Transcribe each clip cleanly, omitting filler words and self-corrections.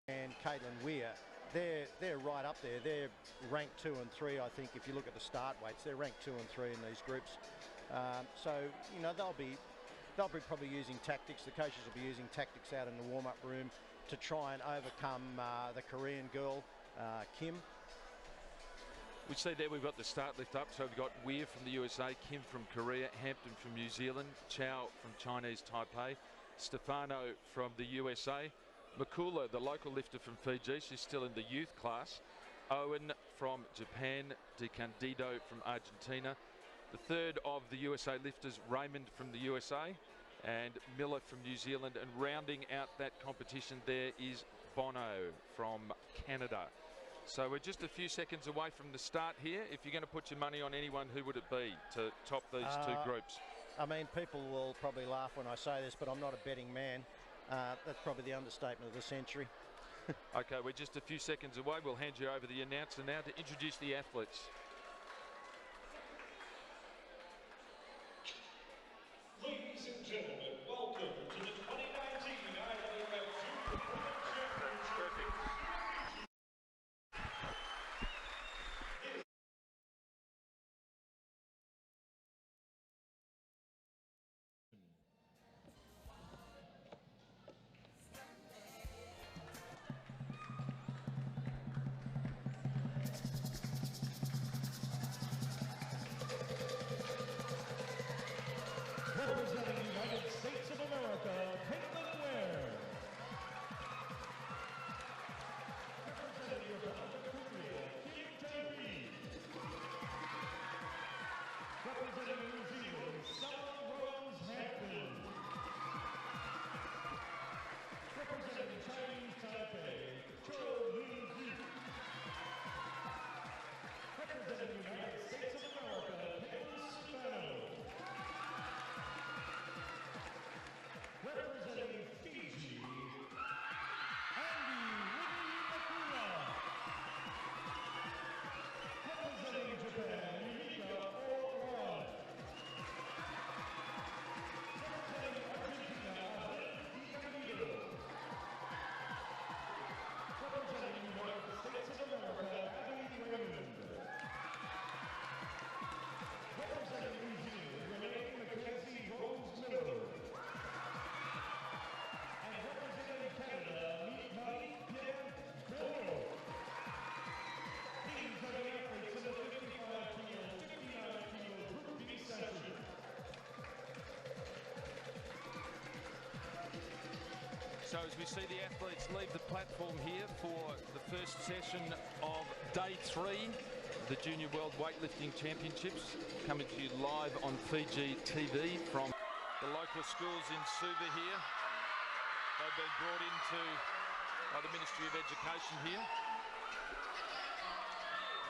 and Caitlin Weir, they're right up there. They're ranked 2 and 3, I think. If you look at the start weights, they're ranked 2 and 3 in these groups. So you know they'll be probably using tactics. The coaches will be using tactics out in the warm-up room to try and overcome the Korean girl, Kim. We see there we've got the start lift up. So we've got Weir from the USA, Kim from Korea, Hampton from New Zealand, Chow from Chinese Taipei, Stefano from the USA, Makula, the local lifter from Fiji, she's still in the youth class, Owen from Japan, De Candido from Argentina, the third of the USA lifters, Raymond from the USA, and Miller from New Zealand, and rounding out that competition there is Bono from Canada. So we're just a few seconds away from the start here. If you're going to put your money on anyone, who would it be to top these two groups? I mean, people will probably laugh when I say this, but I'm not a betting man. That's probably the understatement of the century. Okay, we're just a few seconds away. We'll hand you over the announcer now to introduce the athletes. Ladies and gentlemen, welcome to the 2019 IWF Super Championship. Representing the United States of America, Caitlin Weir. Representing the Republic of Korea, Kim Tae-ri. Representing New Zealand, Summer Rose Hampton. Representing Chinese Taipei, Cho Lee. Representing the United States of America, Caitlin Stefano. Representing Fiji, Andy Makula. Representing Japan, Mika Oran. Representing Argentina, De Candido. Representing the United States of America, Abby Raymond. Representing New Zealand, Renee Mackenzie Rose Miller. So as we see the athletes leave the platform here for the first session of day 3 of the Junior World Weightlifting Championships, coming to you live on Fiji TV from the local schools in Suva here. They've been brought into by the Ministry of Education here.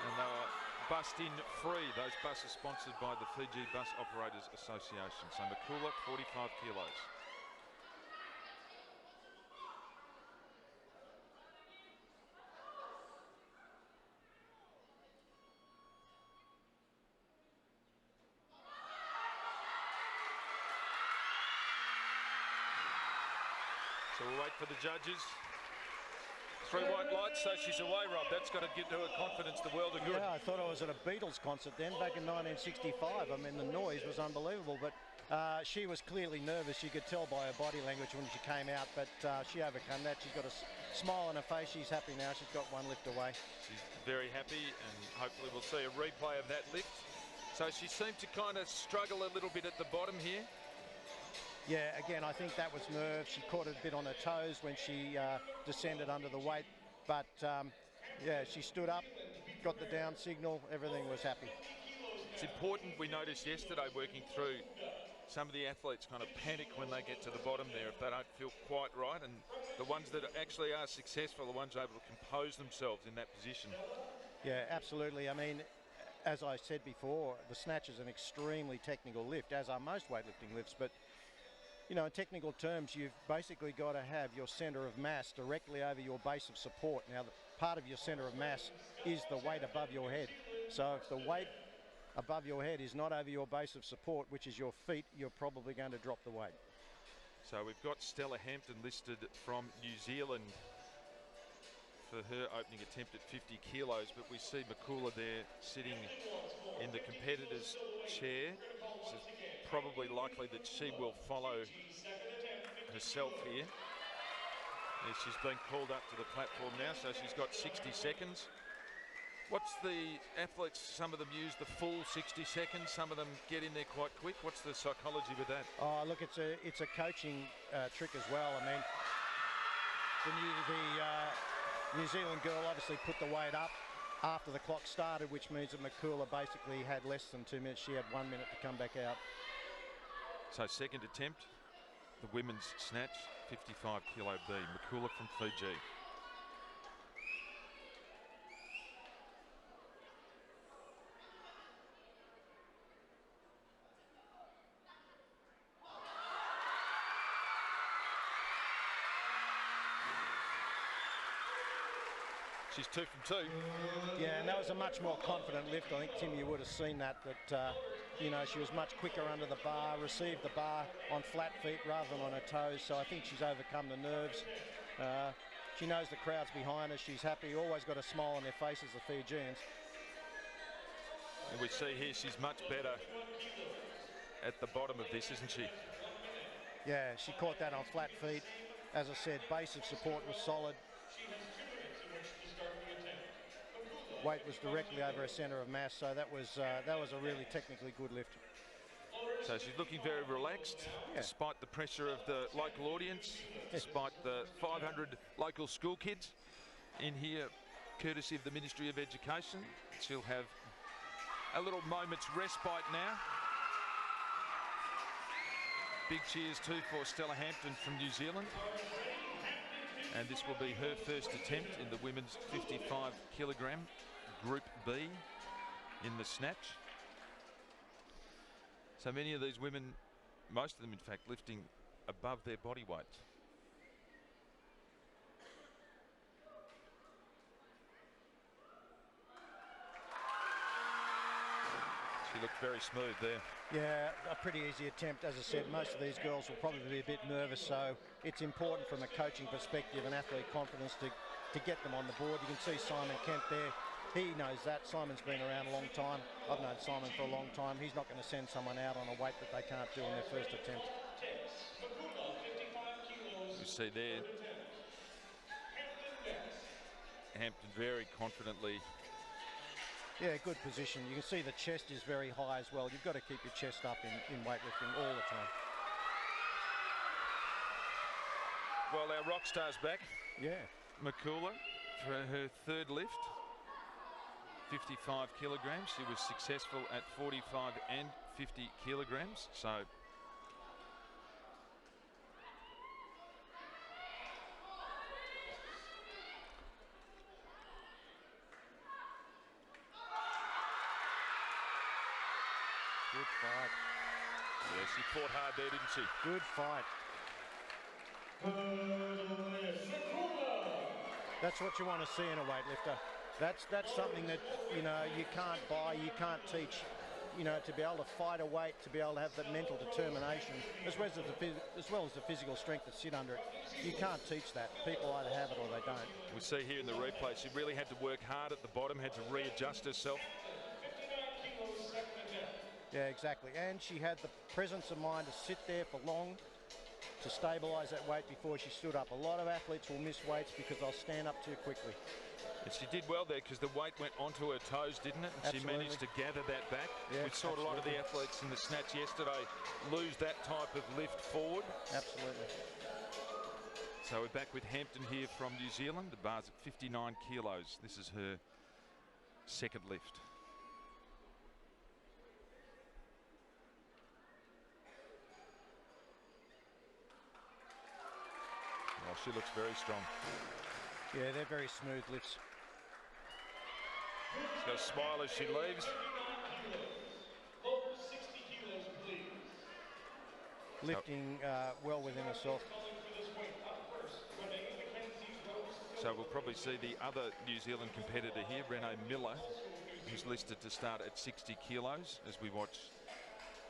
And they were bussed in free. Those buses sponsored by the Fiji Bus Operators Association. So Makula, 45 kilos. So we'll wait for the judges. 3 white lights, so she's away, Rob. That's got to give her confidence the world of good. Yeah, I thought I was at a Beatles concert then, back in 1965. I mean, the noise was unbelievable, but she was clearly nervous. You could tell by her body language when she came out, but she overcome that. She's got a smile on her face. She's happy now. She's got one lift away. She's very happy, and hopefully we'll see a replay of that lift. So she seemed to kind of struggle a little bit at the bottom here. Yeah, again, I think that was nerves. She caught it a bit on her toes when she descended under the weight. But, yeah, she stood up, got the down signal, everything was happy. It's important, we noticed yesterday working through, some of the athletes kind of panic when they get to the bottom there if they don't feel quite right. And the ones that actually are successful are the ones able to compose themselves in that position. Yeah, absolutely. I mean, as I said before, the snatch is an extremely technical lift, as are most weightlifting lifts. But you know, in technical terms, you've basically got to have your center of mass directly over your base of support. Now, the part of your center of mass is the weight above your head. So if the weight above your head is not over your base of support, which is your feet, you're probably going to drop the weight. So we've got Stella Hampton listed from New Zealand for her opening attempt at 50 kilos, but we see Makula there sitting in the competitor's chair. So it's probably likely that she will follow herself here. As she's been called up to the platform now, so she's got 60 seconds. What's the athletes, some of them use the full 60 seconds, some of them get in there quite quick. What's the psychology with that? Oh, look, it's a coaching trick as well. I mean, the New Zealand girl obviously put the weight up after the clock started, which means that Makula basically had less than 2 minutes. She had 1 minute to come back out. So second attempt, the women's snatch, 55 kilo B, Makula from Fiji. She's 2 from 2. Yeah, and that was a much more confident lift. I think, Tim, you would have seen that, you know, she was much quicker under the bar, received the bar on flat feet rather than on her toes. So I think she's overcome the nerves. She knows the crowd's behind her. She's happy, always got a smile on their faces, the Fijians. And we see here she's much better at the bottom of this, isn't she? Yeah, she caught that on flat feet. As I said, base of support was solid. Weight was directly over her centre of mass, so that was a really technically good lift. So she's looking very relaxed, despite the pressure of the local audience, despite the 500 local school kids in here, courtesy of the Ministry of Education. She'll have a little moment's respite now. Big cheers too for Stella Hampton from New Zealand. And this will be her first attempt in the women's 55 kilogram Group B in the snatch. So many of these women, most of them in fact, lifting above their body weight. She looked very smooth there. Yeah, a pretty easy attempt. As I said, most of these girls will probably be a bit nervous, so it's important from a coaching perspective and athlete confidence to get them on the board. You can see Simon Kent there. He knows that. Simon's been around a long time. I've known Simon for a long time. He's not going to send someone out on a weight that they can't do in their first attempt. You see there, Hampton very confidently. Yeah, good position. You can see the chest is very high as well. You've got to keep your chest up in weightlifting all the time. Well, our rock star's back. Yeah. Makula for her third lift. 55 kilograms. She was successful at 45 and 50 kilograms. So good fight. yeah, she fought hard there, didn't she? Good fight. That's what you want to see in a weightlifter. That's something that, you know, you can't buy, you can't teach. You know, to be able to fight a weight, to be able to have that mental determination, as well as the physical strength to sit under it. You can't teach that. People either have it or they don't. We see here in the replay, she really had to work hard at the bottom, had to readjust herself. Yeah, exactly. And she had the presence of mind to sit there for long, to stabilise that weight before she stood up. A lot of athletes will miss weights because they'll stand up too quickly. And she did well there because the weight went onto her toes, didn't it? And she managed to gather that back. Yeah, we saw a lot of the athletes in the snatch yesterday lose that type of lift forward. Absolutely. So we're back with Hampton here from New Zealand. The bar's at 59 kilos. This is her second lift. Well, she looks very strong. Yeah, they're very smooth lifts. She's got a smile as she leaves. Lifting well within herself. So we'll probably see the other New Zealand competitor here, Renee Miller, who's listed to start at 60 kilos as we watch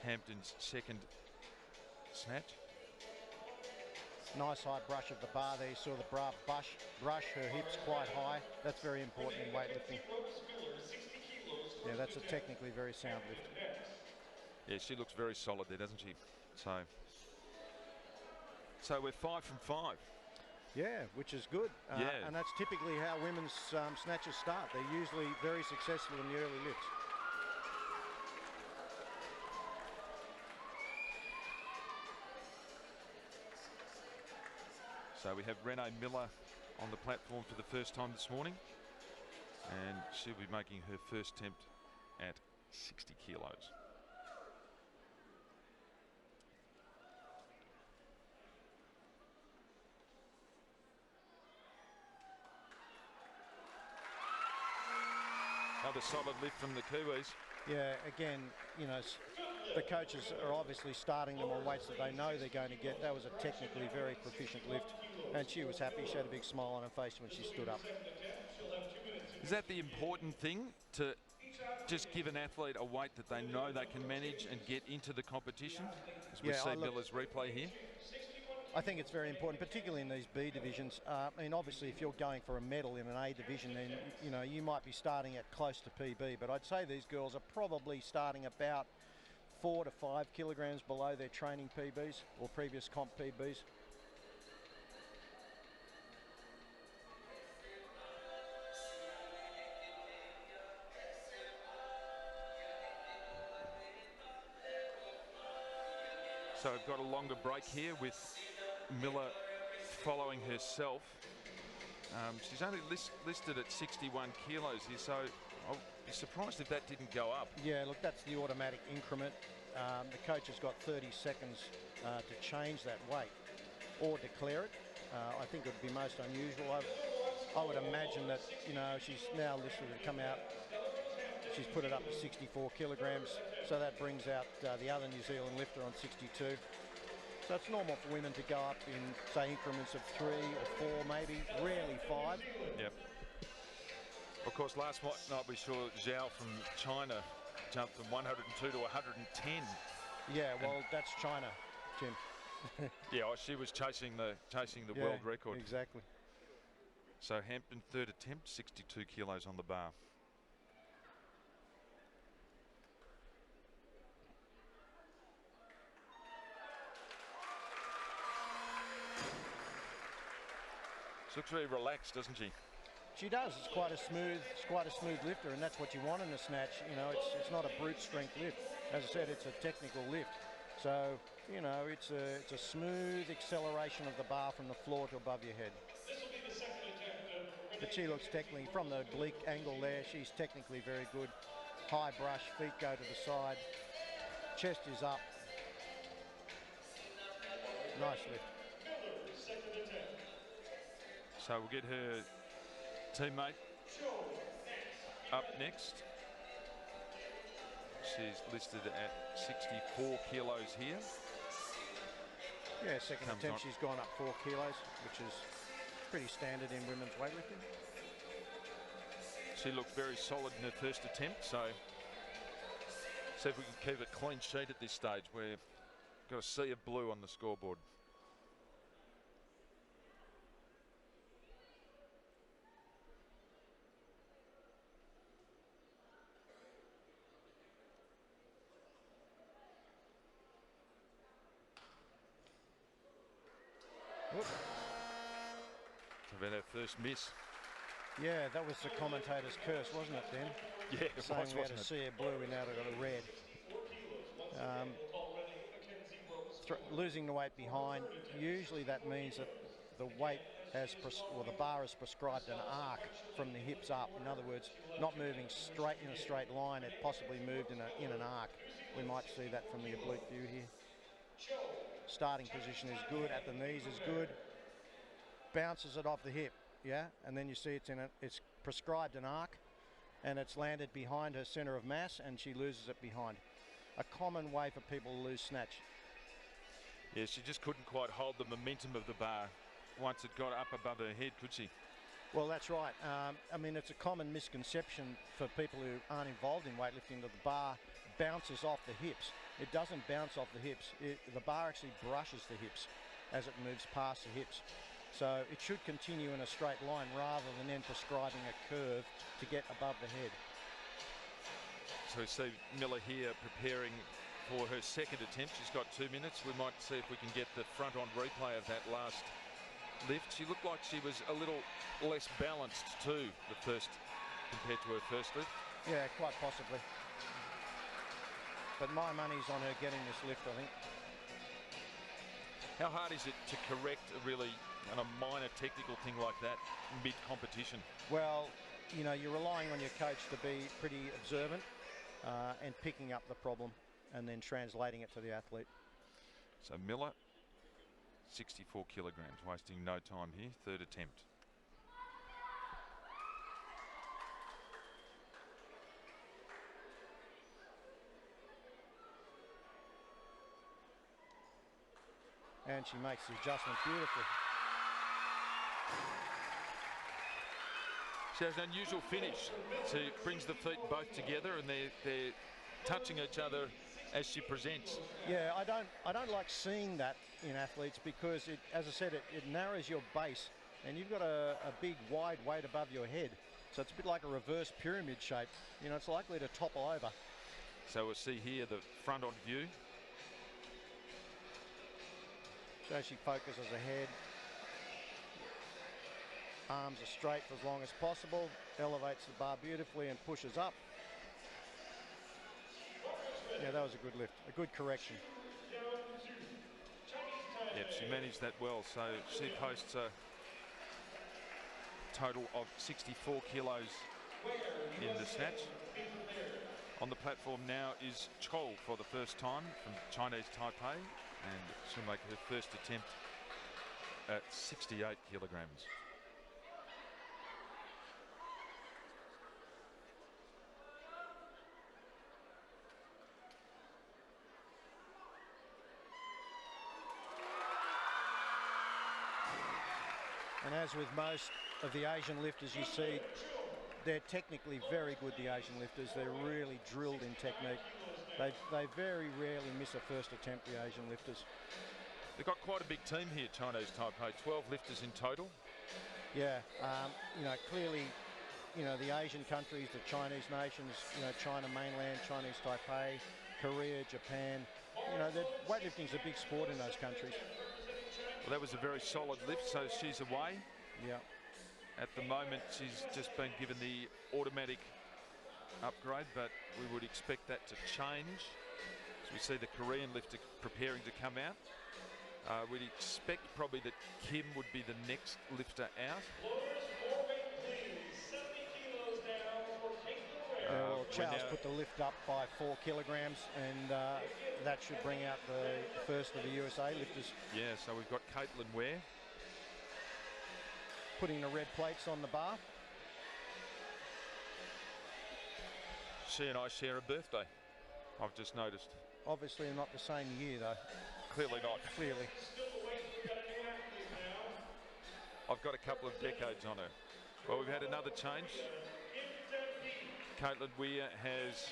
Hampton's second snatch. Nice high brush of the bar there. You saw the bra brush her hips quite high. That's very important in weightlifting. Yeah, that's a technically very sound lift. Yeah, she looks very solid there, doesn't she? So we're 5 from 5. Yeah, which is good. Yeah. And that's typically how women's snatchers start. They're usually very successful in the early lifts. So we have Renee Miller on the platform for the first time this morning, and she'll be making her first attempt at 60 kilos. Another solid lift from the Kiwis. Yeah, again, you know, the coaches are obviously starting them on weights that they know they're going to get. That was a technically very proficient lift, and she was happy. She had a big smile on her face when she stood up. Is that the important thing, to just give an athlete a weight that they know they can manage and get into the competition? As we see Miller's replay here. I think it's very important, particularly in these B divisions. I mean, obviously, if you're going for a medal in an A division, then you know you might be starting at close to PB. But I'd say these girls are probably starting about 4 to 5 kilograms below their training PBs or previous comp PBs. So I've got a longer break here with Miller following herself. She's only listed at 61 kilos here, so I'll be surprised if that didn't go up. Yeah, look, that's the automatic increment. The coach has got 30 seconds to change that weight or declare it. I think it would be most unusual. I would imagine that, you know, she's now listed to come out. She's put it up to 64 kilograms, so that brings out the other New Zealand lifter on 62. So it's normal for women to go up in, say, increments of 3 or 4, maybe, rarely 5. Yep. Of course, last night we saw Zhao from China jump from 102 to 110. Yeah, well, that's China, Jim. Yeah, she was chasing the world record. Exactly. So Hampton, third attempt, 62 kilos on the bar. She looks very relaxed, doesn't she? She does. It's quite a smooth lifter, and that's what you want in a snatch. You know, it's not a brute strength lift. As I said, it's a technical lift. So, you know, it's a smooth acceleration of the bar from the floor to above your head. But she looks technically, from the oblique angle there, she's technically very good. High brush, feet go to the side, chest is up. Nice lift. So we'll get her teammate up next. She's listed at 64 kilos here. Yeah, second attempt she's gone up 4 kilos, which is pretty standard in women's weightlifting. She looked very solid in her first attempt, so see if we can keep a clean sheet at this stage. We've got a sea of blue on the scoreboard. About our first miss. Yeah, that was the commentator's curse, wasn't it, then? Yeah, it saying was, we had wasn't a it? sea of blue, we now got a red. Losing the weight behind, usually that means that the weight has, the bar has prescribed an arc from the hips up. In other words, not moving straight in a straight line, it possibly moved in an arc. We might see that from the oblique view here. Starting position is good, at the knees is good. Bounces it off the hip, yeah, and then you see it's prescribed an arc, and it's landed behind her center of mass, and she loses it behind. A common way for people to lose snatch. Yeah, she just couldn't quite hold the momentum of the bar once it got up above her head, could she? Well, that's right. I mean, it's a common misconception for people who aren't involved in weightlifting that the bar bounces off the hips. It doesn't bounce off the hips. The bar actually brushes the hips. as it moves past the hips. So it should continue in a straight line rather than then prescribing a curve to get above the head. So we see Miller here preparing for her second attempt. She's got 2 minutes. We might see if we can get the front-on replay of that last lift. She looked like she was a little less balanced too, the first, compared to her first lift. Yeah, quite possibly. But my money's on her getting this lift, I think. How hard is it to correct a really minor technical thing like that mid-competition? Well, you know, you're relying on your coach to be pretty observant and picking up the problem and then translating it to the athlete. So Miller, 64 kilograms, wasting no time here, third attempt. And she makes the adjustment beautifully. She has an unusual finish. She brings the feet both together and they're touching each other as she presents. Yeah, I don't like seeing that in athletes because it, as I said, it narrows your base and you've got a big wide weight above your head. So it's a bit like a reverse pyramid shape. You know, it's likely to topple over. So we'll see here the front on view. So she focuses ahead. Arms are straight for as long as possible. Elevates the bar beautifully and pushes up. Yeah, that was a good lift, a good correction. Yep, she managed that well. So she posts a total of 64 kilos in the snatch. On the platform now is Chou for the first time from Chinese Taipei, and she'll make her first attempt at 68 kilograms. And as with most of the Asian lifters, you see they're technically very good, the Asian lifters. They're really drilled in technique. They very rarely miss a first attempt, the Asian lifters. They've got quite a big team here, Chinese Taipei, 12 lifters in total. Yeah, you know, clearly, you know, the Asian countries, the Chinese nations, you know, China mainland, Chinese Taipei, Korea, Japan, you know, weightlifting's a big sport in those countries. Well, that was a very solid lift, so she's away. Yeah. At the moment, she's just been given the automatic upgrade, but we would expect that to change. As we see the Korean lifter preparing to come out. We'd expect probably that Kim would be the next lifter out. Well, Chow's put the lift up by 4 kilograms, and that should bring out the first of the USA lifters. Yeah, so we've got Caitlin Ware. Putting the red plates on the bar. She and I share a birthday, I've just noticed. Obviously not the same year, though. Clearly not. Clearly. I've got a couple of decades on her. Well, we've had another change. Caitlin Weir has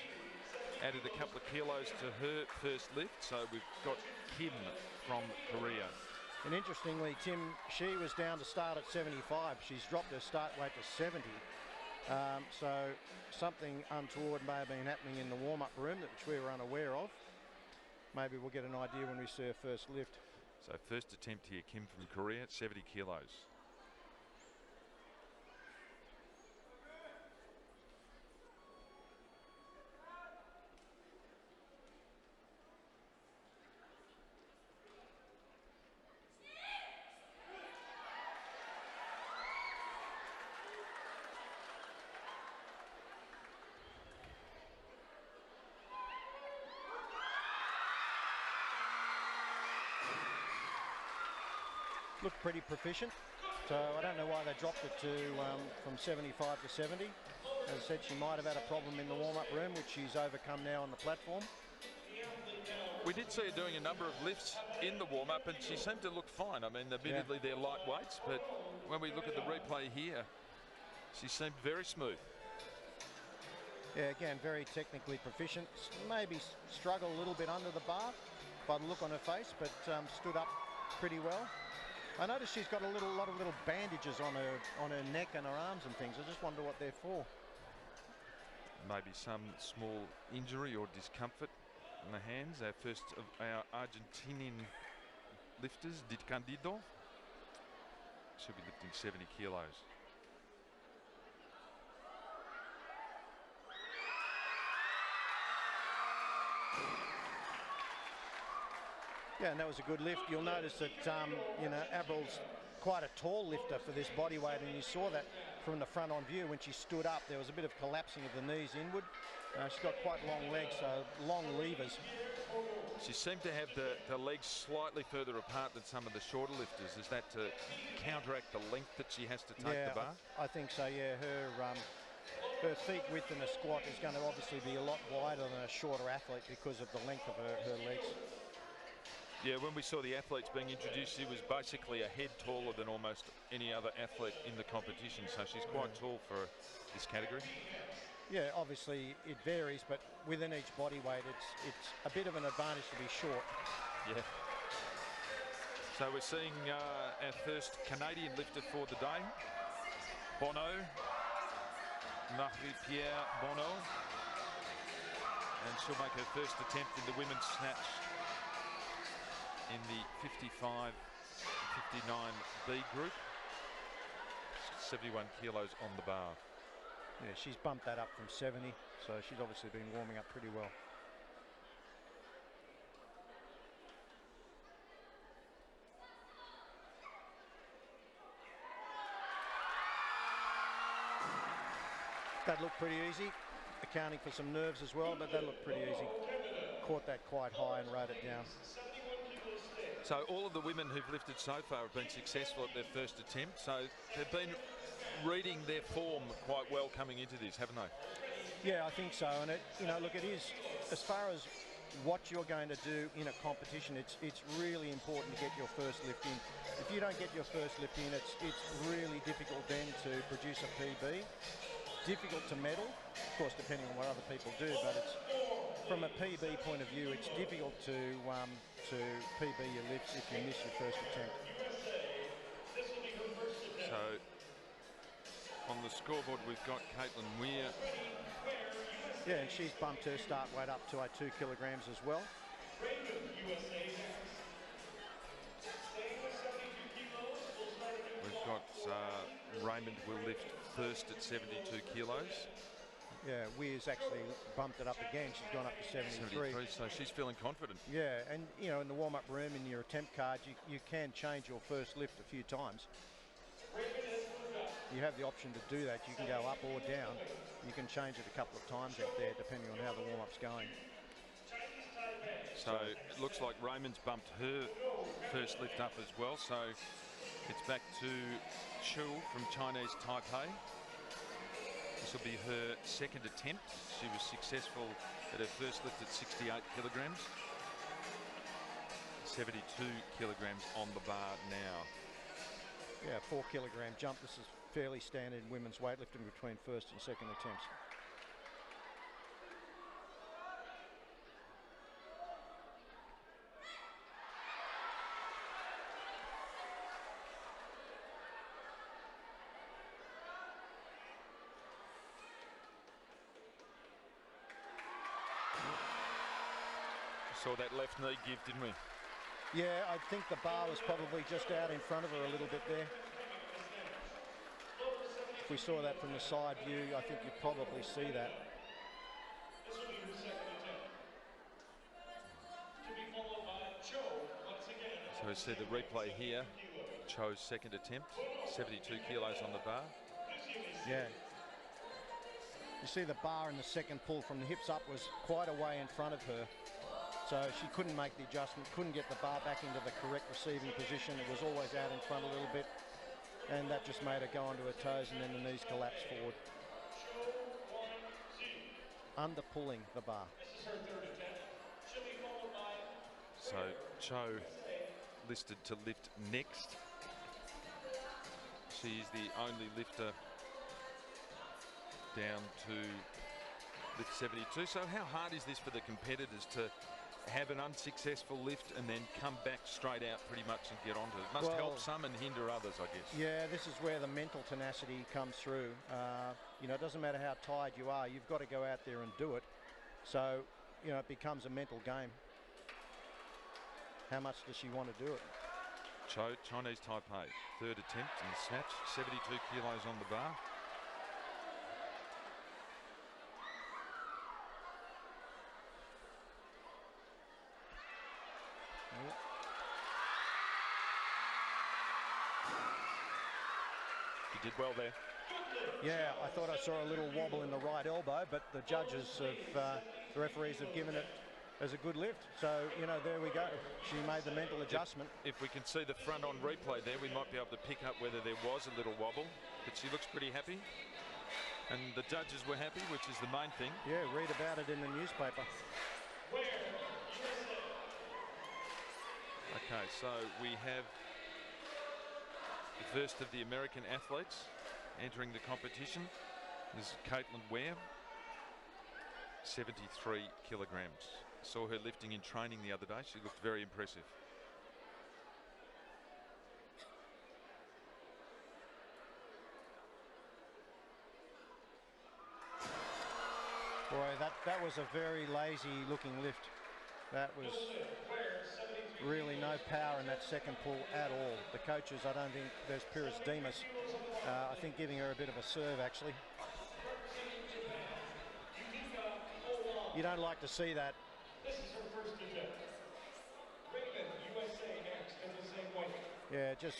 added a couple of kilos to her first lift, so we've got Kim from Korea. And interestingly, Tim, she was down to start at 75. She's dropped her start weight to 70. So something untoward may have been happening in the warm-up room which we were unaware of. Maybe we'll get an idea when we see her first lift. So first attempt here, Kim from Korea, 70 kilos. Looked pretty proficient, so I don't know why they dropped it to from 75 to 70. As I said, she might have had a problem in the warm-up room, which she's overcome now on the platform. We did see her doing a number of lifts in the warm-up, and she seemed to look fine. I mean, admittedly they're light weights, but when we look at the replay here, she seemed very smooth. Yeah, again, very technically proficient. Maybe struggled a little bit under the bar by the look on her face, but stood up pretty well. I noticed she's got a lot of little bandages on her neck and her arms and things. I just wonder what they're for. Maybe some small injury or discomfort in the hands. Our first of our Argentinian lifters, Dit Candido. She'll be lifting 70 kilos. Yeah, and that was a good lift. You'll notice that, you know, Abril's quite a tall lifter for this body weight, and you saw that from the front on view when she stood up. There was a bit of collapsing of the knees inward. She's got quite long legs, so long levers. She seemed to have the legs slightly further apart than some of the shorter lifters. Is that to counteract the length that she has to take the bar? I think so, yeah. Her feet width in a squat is going to obviously be a lot wider than a shorter athlete because of the length of her legs. Yeah, when we saw the athletes being introduced, she was basically a head taller than almost any other athlete in the competition, so she's quite tall for this category. Yeah, obviously it varies, but within each body weight, it's a bit of an advantage to be short. Yeah. So we're seeing our first Canadian lifter for the day, Bono, Marie-Pierre Bono, and she'll make her first attempt in the women's snatch in the 55-59B group. 71 kilos on the bar. Yeah, she's bumped that up from 70, so she's obviously been warming up pretty well. That looked pretty easy, accounting for some nerves as well, but that looked pretty easy. Caught that quite high and rode it down. So all of the women who've lifted so far have been successful at their first attempt, so they've been reading their form quite well coming into this, haven't they? Yeah, I think so. And you know, look, it is, as far as what you're going to do in a competition, it's really important to get your first lift in. If you don't get your first lift in, it's really difficult then to produce a PB. Difficult to medal, of course, depending on what other people do, but it's, from a PB point of view, it's difficult to PB your lifts if you miss your first attempt. So on the scoreboard we've got Caitlin Weir. Yeah, and she's bumped her start weight up to 2 kilograms as well. We've got Raymond will lift first at 72 kilos. Yeah, Weir's actually bumped it up again. She's gone up to 73. So she's feeling confident. Yeah, and you know, in the warm-up room, in your attempt card, you can change your first lift a few times. You have the option to do that. You can go up or down. You can change it a couple of times out there, depending on how the warm-up's going. So it looks like Raymond's bumped her first lift up as well. So it's back to Chu from Chinese Taipei. This will be her second attempt. She was successful at her first lift at 68 kilograms. 72 kilograms on the bar now. Yeah, 4 kilogram jump. This is fairly standard in women's weightlifting between first and second attempts. Saw that left knee give, didn't we? Yeah, I think the bar was probably just out in front of her a little bit there. If we saw that from the side view, I think you'd probably see that. So we see the replay here. Cho's second attempt, 72 kilos on the bar. Yeah. You see the bar in the second pull from the hips up was quite a way in front of her. So she couldn't make the adjustment, couldn't get the bar back into the correct receiving position. It was always out in front a little bit, and that just made her go onto her toes, and then the knees collapsed forward. Under pulling the bar. So Cho listed to lift next. She is the only lifter down to lift 72. So how hard is this for the competitors to have an unsuccessful lift and then come back straight out pretty much and get onto it. Must Well, help some and hinder others, I guess. Yeah, this is where the mental tenacity comes through. You know, it doesn't matter how tired you are, you've got to go out there and do it. So, you know, it becomes a mental game. How much does she want to do it? Chinese Taipei, third attempt in the snatch, 72 kilos on the bar. He did well there. Yeah, I thought I saw a little wobble in the right elbow, but the judges have, the referees have given it as a good lift. So, you know, there we go. She made the mental adjustment. If we can see the front on replay there, we might be able to pick up whether there was a little wobble, but she looks pretty happy. And the judges were happy, which is the main thing. Yeah, read about it in the newspaper. Okay, so we have the first of the American athletes entering the competition. This is Caitlin Ware, 73 kilograms. Saw her lifting in training the other day. She looked very impressive. Boy, that was a very lazy looking lift. That was really no power in that second pull at all. The coaches, I don't think there's Pyrrhus Demas, I think giving her a bit of a serve actually. You don't like to see that. This is her first attempt. Raymond, USA next in the same weight. Yeah, just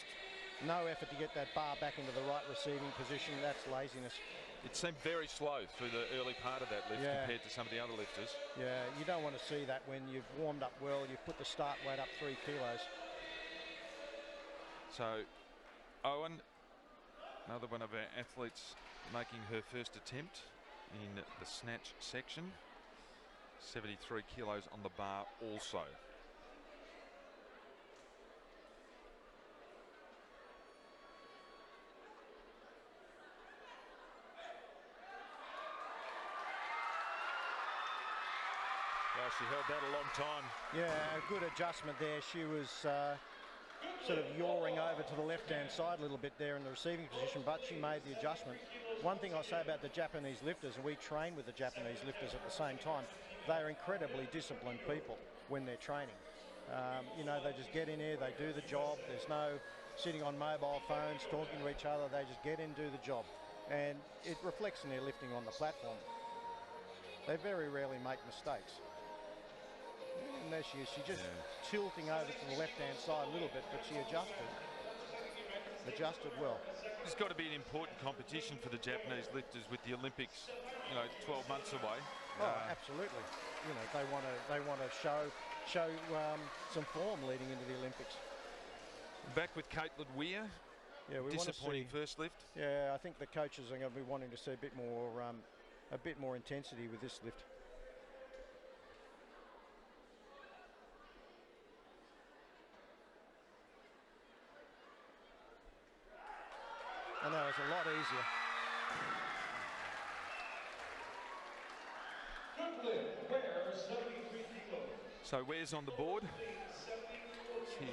no effort to get that bar back into the right receiving position. That's laziness. It seemed very slow through the early part of that lift compared to some of the other lifters. Yeah, you don't want to see that when you've warmed up well, you've put the start weight up 3 kilos. So, Owen, another one of our athletes making her first attempt in the snatch section. 73 kilos on the bar also. Well, she held that a long time. Yeah, a good adjustment there. She was sort of yawing over to the left-hand side a little bit there in the receiving position, but she made the adjustment. One thing I'll say about the Japanese lifters, and we train with the Japanese lifters at the same time, they're incredibly disciplined people when they're training. You know, they just get in here, they do the job. There's no sitting on mobile phones, talking to each other. They just get in, do the job. And it reflects in their lifting on the platform. They very rarely make mistakes. And there she is. She's just tilting over to the left-hand side a little bit, but she adjusted. Adjusted well. It's got to be an important competition for the Japanese lifters with the Olympics, you know, 12 months away. Oh, absolutely. You know, they want to show some form leading into the Olympics. Back with Caitlin Weir. Yeah, we disappointing want to see, first lift. Yeah, I think the coaches are going to be wanting to see a bit more intensity with this lift. I know, it's a lot easier. Good lift, Ware, 73 kilos. So Ware's on the board. She's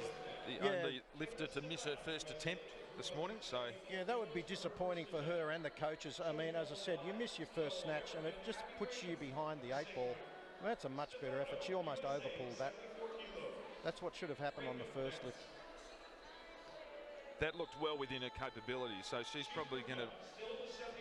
the only lifter to miss her first attempt this morning. So yeah, that would be disappointing for her and the coaches. I mean, as I said, you miss your first snatch and it just puts you behind the 8 ball. Well, that's a much better effort. She almost overpulled that. That's what should have happened on the first lift. that looked well within her capability. So she's probably going to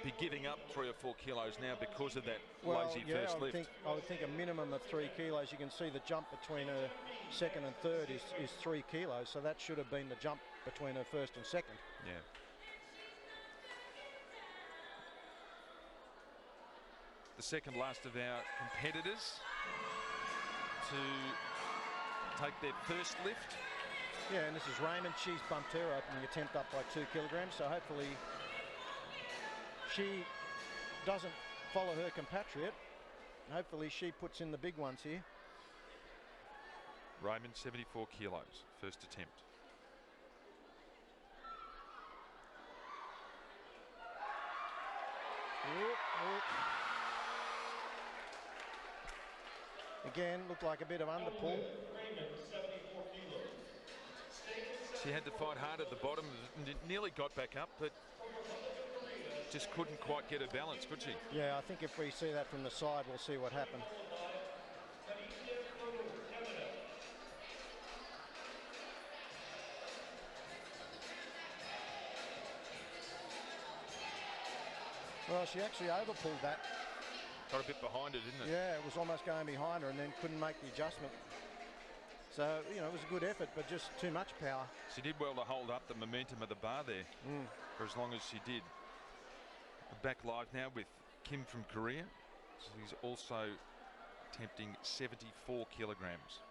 be giving up 3 or 4 kilos now because of that lazy first lift. I would think a minimum of 3 kilos. You can see the jump between her second and third is 3 kilos. So that should have been the jump between her first and second. Yeah. The second last of our competitors to take their first lift. Yeah, and this is Raymond. She's bumped her opening attempt up by 2 kilograms. So hopefully she doesn't follow her compatriot. Hopefully she puts in the big ones here. Raymond, 74 kilos, first attempt. Again, looked like a bit of underpull. Raymond, 74 kilos. She had to fight hard at the bottom, nearly got back up, but just couldn't quite get her balance, could she? Yeah, I think if we see that from the side, we'll see what happened. Well, she actually overpulled that. Got a bit behind her, didn't it? Yeah, it was almost going behind her and then couldn't make the adjustment. So, you know, it was a good effort, but just too much power. She did well to hold up the momentum of the bar there for as long as she did. We're back live now with Kim from Korea. She's also attempting 74 kilograms.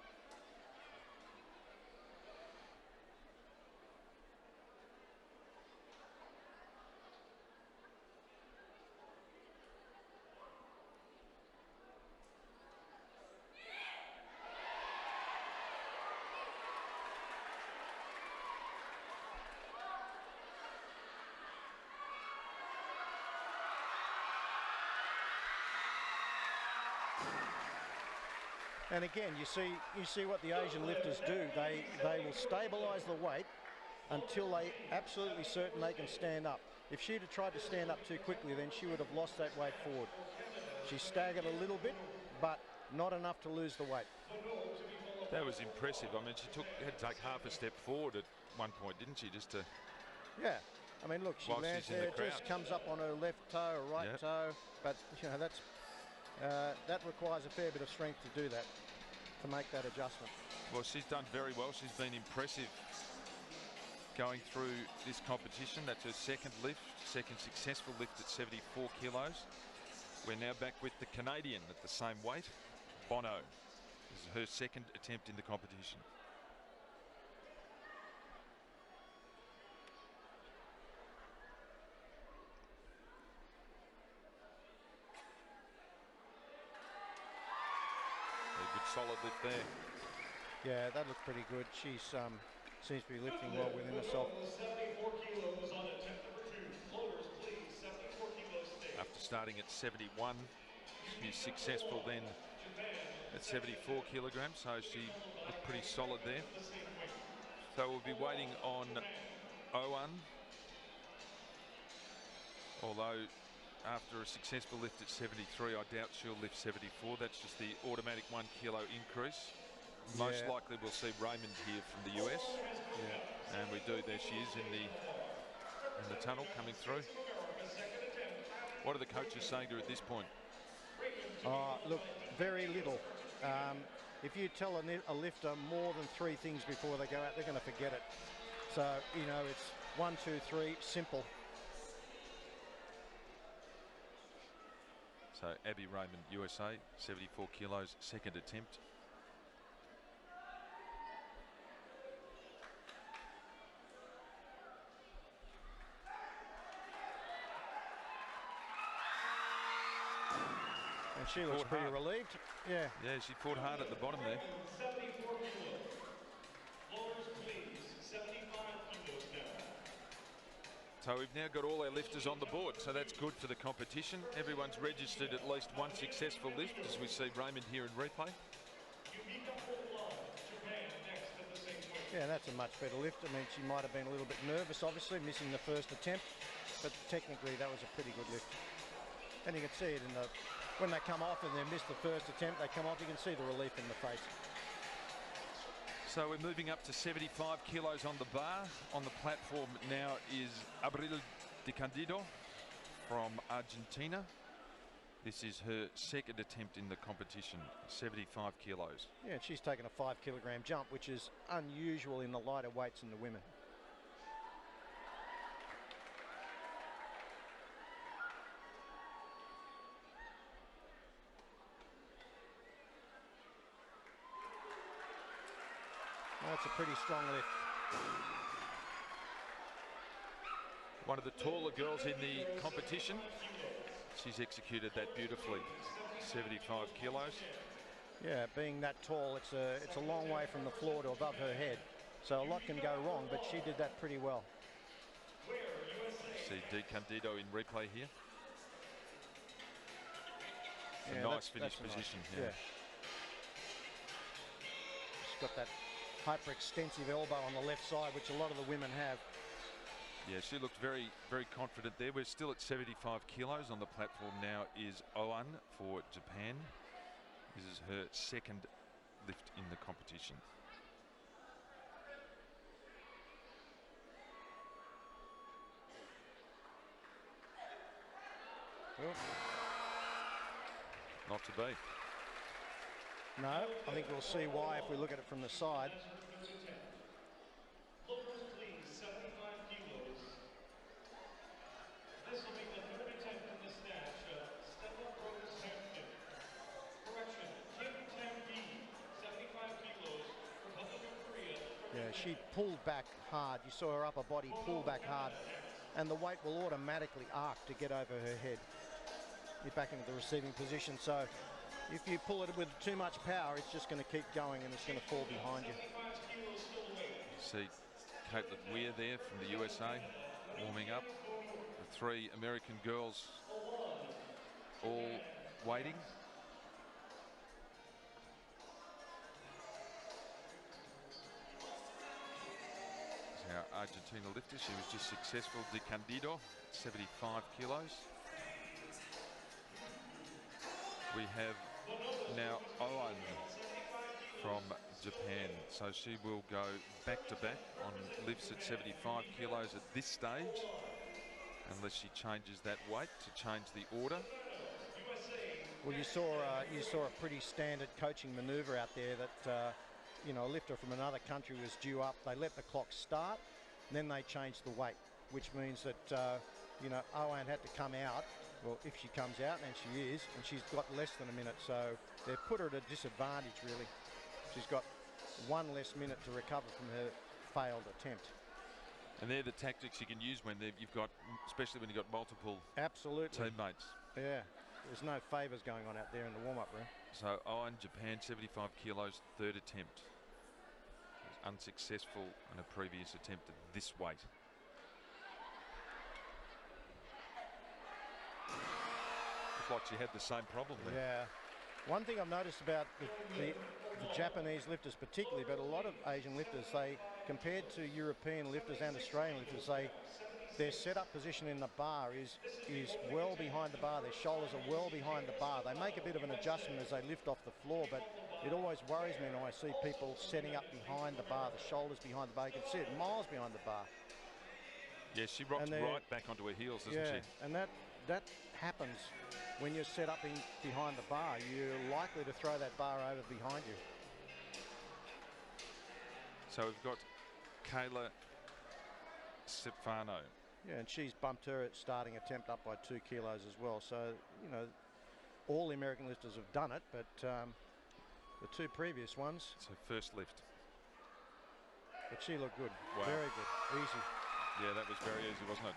And again, you see what the Asian lifters do. They will stabilise the weight until they absolutely certain they can stand up. If she'd have tried to stand up too quickly, then she would have lost that weight forward. She staggered a little bit, but not enough to lose the weight. That was impressive. I mean, she had to take half a step forward at one point, didn't she? Just to. Yeah. I mean, look, she lands there, just comes up on her left toe or right toe, but you know that requires a fair bit of strength to do that, to make that adjustment. Well, she's done very well. She's been impressive going through this competition. That's her second lift, second successful lift at 74 kilos. We're now back with the Canadian at the same weight. Bono. This is her second attempt in the competition. Solid lift there. Yeah, that looks pretty good. She's seems to be lifting well within herself. 74 kilos on attempt number 2. Floaters, please. 74 kilos stay. After starting at 71, she's successful then at 74 kilograms, so she looked pretty solid there. So we'll be waiting on Owen, although after a successful lift at 73, I doubt she'll lift 74. That's just the automatic 1 kilo increase. Most likely we'll see Raymond here from the US. Yeah. And we do. There she is in the tunnel coming through. What are the coaches saying to her at this point? Look, very little. If you tell a lifter more than 3 things before they go out, they're going to forget it. So, you know, it's 1, 2, 3, simple. So Abby Raymond, USA, 74 kilos, second attempt. And she looks pretty relieved. Yeah. Yeah, she fought hard at the bottom there. 74 kilos. Floaters, please. 75 kilos now. So we've now got all our lifters on the board, so that's good for the competition. Everyone's registered at least 1 successful lift, as we see Raymond here in replay. Yeah, that's a much better lift. I mean, she might have been a little bit nervous, obviously, missing the first attempt, but technically that was a pretty good lift. And you can see it in when they come off and they miss the first attempt, they come off, you can see the relief in the face. So we're moving up to 75 kilos on the bar. On the platform now is Abril de Candido from Argentina. This is her second attempt in the competition, 75 kilos. Yeah, and she's taken a 5 kilogram jump, which is unusual in the lighter weights in the women. That's a pretty strong lift. One of the taller girls in the competition. She's executed that beautifully. 75 kilos. Yeah, being that tall, it's a long way from the floor to above her head. So a lot can go wrong, but she did that pretty well. See De Candido in replay here. Yeah, nice finish position here. Yeah. got that hyperextensive elbow on the left side, which a lot of the women have. Yeah, she looked very, very confident there. We're still at 75 kilos. On the platform now is Oan for Japan. This is her second lift in the competition. Well, not to be. No, I think we'll see why if we look at it from the side. Lookers, please, 75 kilos. This will be the third attempt in the snatch. Stella Rose Hampton. Correction, Kim Tam-hee, 75 kilos, Republic of Korea. Yeah, she pulled back hard. You saw her upper body pull back hard, and the weight will automatically arc to get over her head. You're back into the receiving position, so if you pull it with too much power, it's just going to keep going and it's going to fall behind you. You see Caitlin Weir there from the USA warming up. The three American girls all waiting. Our Argentina lifter, she was just successful. De Candido, 75 kilos. We have now Oan from Japan, so she will go back to back on lifts at 75 kilos at this stage, unless she changes that weight to change the order. Well, you saw a pretty standard coaching maneuver out there that you know, a lifter from another country was due up. They let the clock start, and then they changed the weight, which means that you know, Oan had to come out. Well, if she comes out, and she is, and she's got less than a minute, so they've put her at a disadvantage, really. She's got one less minute to recover from her failed attempt. And they're the tactics you can use when you've got, especially when you've got multiple teammates. Yeah, there's no favours going on out there in the warm-up room. So Oan, Japan, 75 kilos, third attempt. Was unsuccessful in a previous attempt at this weight. Like she had the same problem there. Yeah. One thing I've noticed about the Japanese lifters particularly, but a lot of Asian lifters, they, compared to European lifters and Australian lifters, their setup position in the bar is well behind the bar. Their shoulders are well behind the bar. They make a bit of an adjustment as they lift off the floor, but it always worries me when I see people setting up behind the bar, the shoulders behind the bar. You can see it miles behind the bar. Yeah, she rocks right back onto her heels, doesn't she? And that happens when you're set up behind the bar. You're likely to throw that bar over behind you. So we've got Kayla Stefano. Yeah, and she's bumped her starting attempt up by 2 kilos as well. So, you know, all the American lifters have done it, but the two previous ones. It's her first lift. But she looked good. Wow. Very good. Easy. Yeah, that was very easy, wasn't it?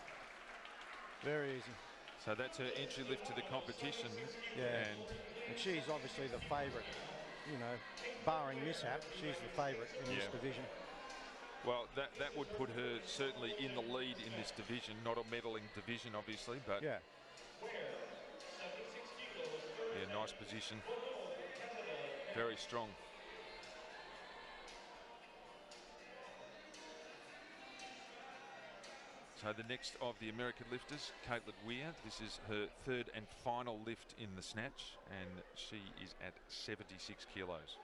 Very easy. So that's her entry lift to the competition. Yeah, and she's obviously the favourite, you know, barring mishap, she's the favourite in this division. Well, that would put her certainly in the lead in this division, not a medaling division, obviously, but yeah, nice position, very strong. So the next of the American lifters, Caitlin Weir. This is her third and final lift in the snatch, and she is at 76 kilos.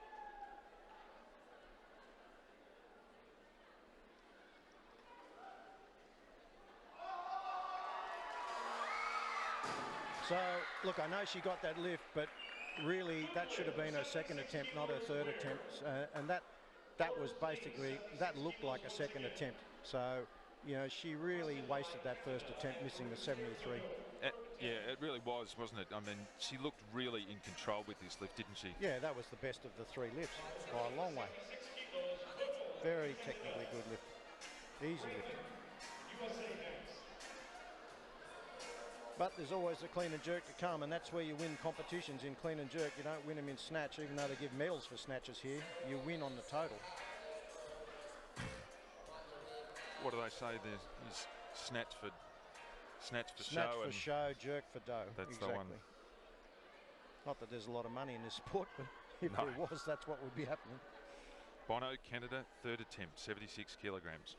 So, look, I know she got that lift, but really that should have been her second attempt, not her third attempt. And that was basically, that looked like a second attempt. So, you know, she really wasted that first attempt, missing the 73. Yeah, it really was, wasn't it? I mean, she looked really in control with this lift, didn't she? Yeah, that was the best of the three lifts by a long way. Very technically good lift. Easy lift. But there's always the clean and jerk to come, and that's where you win competitions in clean and jerk. You don't win them in snatch, even though they give medals for snatches here. You win on the total. What do they say? There's snatch for show, jerk for dough. That's exactly. the one. Not that there's a lot of money in this sport, but if there was, that's what would be happening. Bono, Canada, third attempt, 76 kilograms.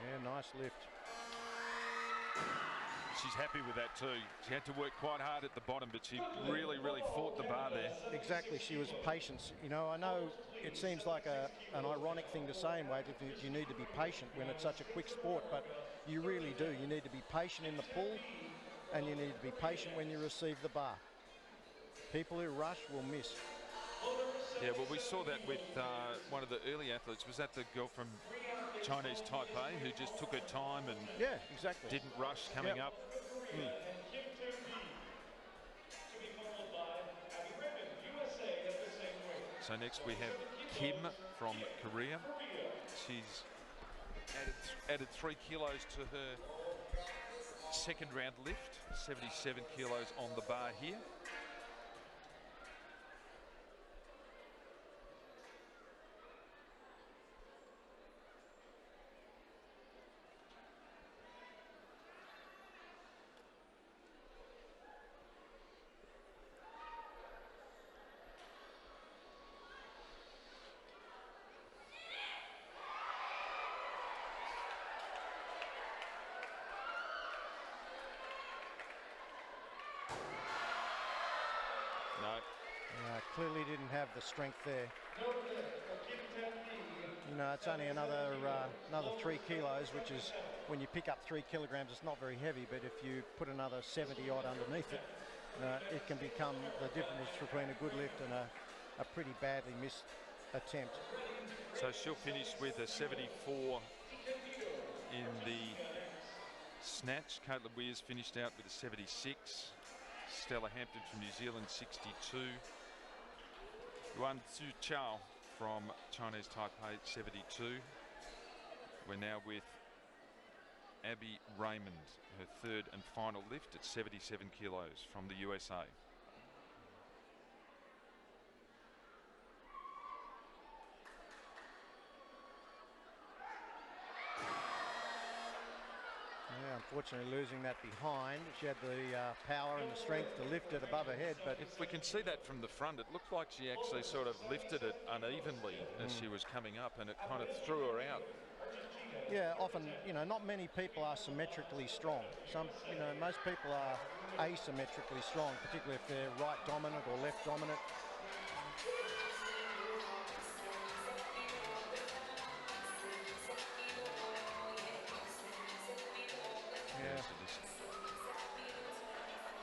Yeah, nice lift. She's happy with that too. She had to work quite hard at the bottom, but she really, really fought the bar there. Exactly, she was patient. You know, I know it seems like an ironic thing to say in weightlifting that you need to be patient when it's such a quick sport, but you really do. You need to be patient in the pull, and you need to be patient when you receive the bar. People who rush will miss. Yeah, well, we saw that with one of the early athletes. Was that the girl from Chinese Taipei who just took her time and yeah, exactly, didn't rush coming up? So next we have Kim from Korea. She's added 3 kilos to her second round lift, 77 kilos on the bar here. Clearly didn't have the strength there. You know, it's only another 3 kilos, which is, when you pick up 3 kilograms, it's not very heavy, but if you put another 70 odd underneath it, it can become the difference between a good lift and a pretty badly missed attempt. So she'll finish with a 74 in the snatch. Caitlin Weir's finished out with a 76. Stella Hampton from New Zealand, 62. Yuan Tzu Chao from Chinese Taipei, 72. We're now with Abby Raymond, her third and final lift at 77 kilos from the USA. Yeah, unfortunately losing that behind. She had the power and the strength to lift it above her head, but if we can see that from the front, it looked like she actually sort of lifted it unevenly as she was coming up, and it kind of threw her out. Yeah, often, you know, not many people are symmetrically strong. Some, you know, most people are asymmetrically strong, particularly if they're right dominant or left dominant.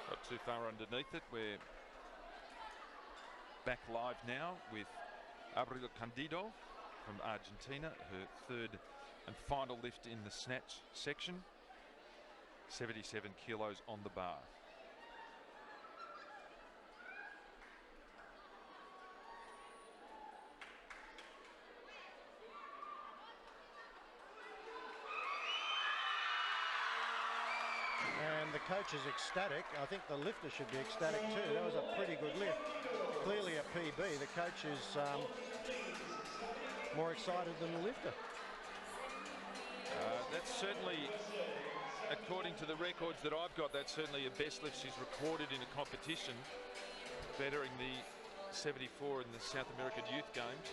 Got too far underneath it. We're back live now with Abril Candido from Argentina, her third and final lift in the snatch section, 77 kilos on the bar. And the coach is ecstatic. I think the lifter should be ecstatic too. That was a pretty good lift. Clearly a PB. The coach is more excited than the lifter. That's certainly, according to the records that I've got, that's certainly a best lift she's recorded in a competition, bettering the 74 in the South American Youth Games.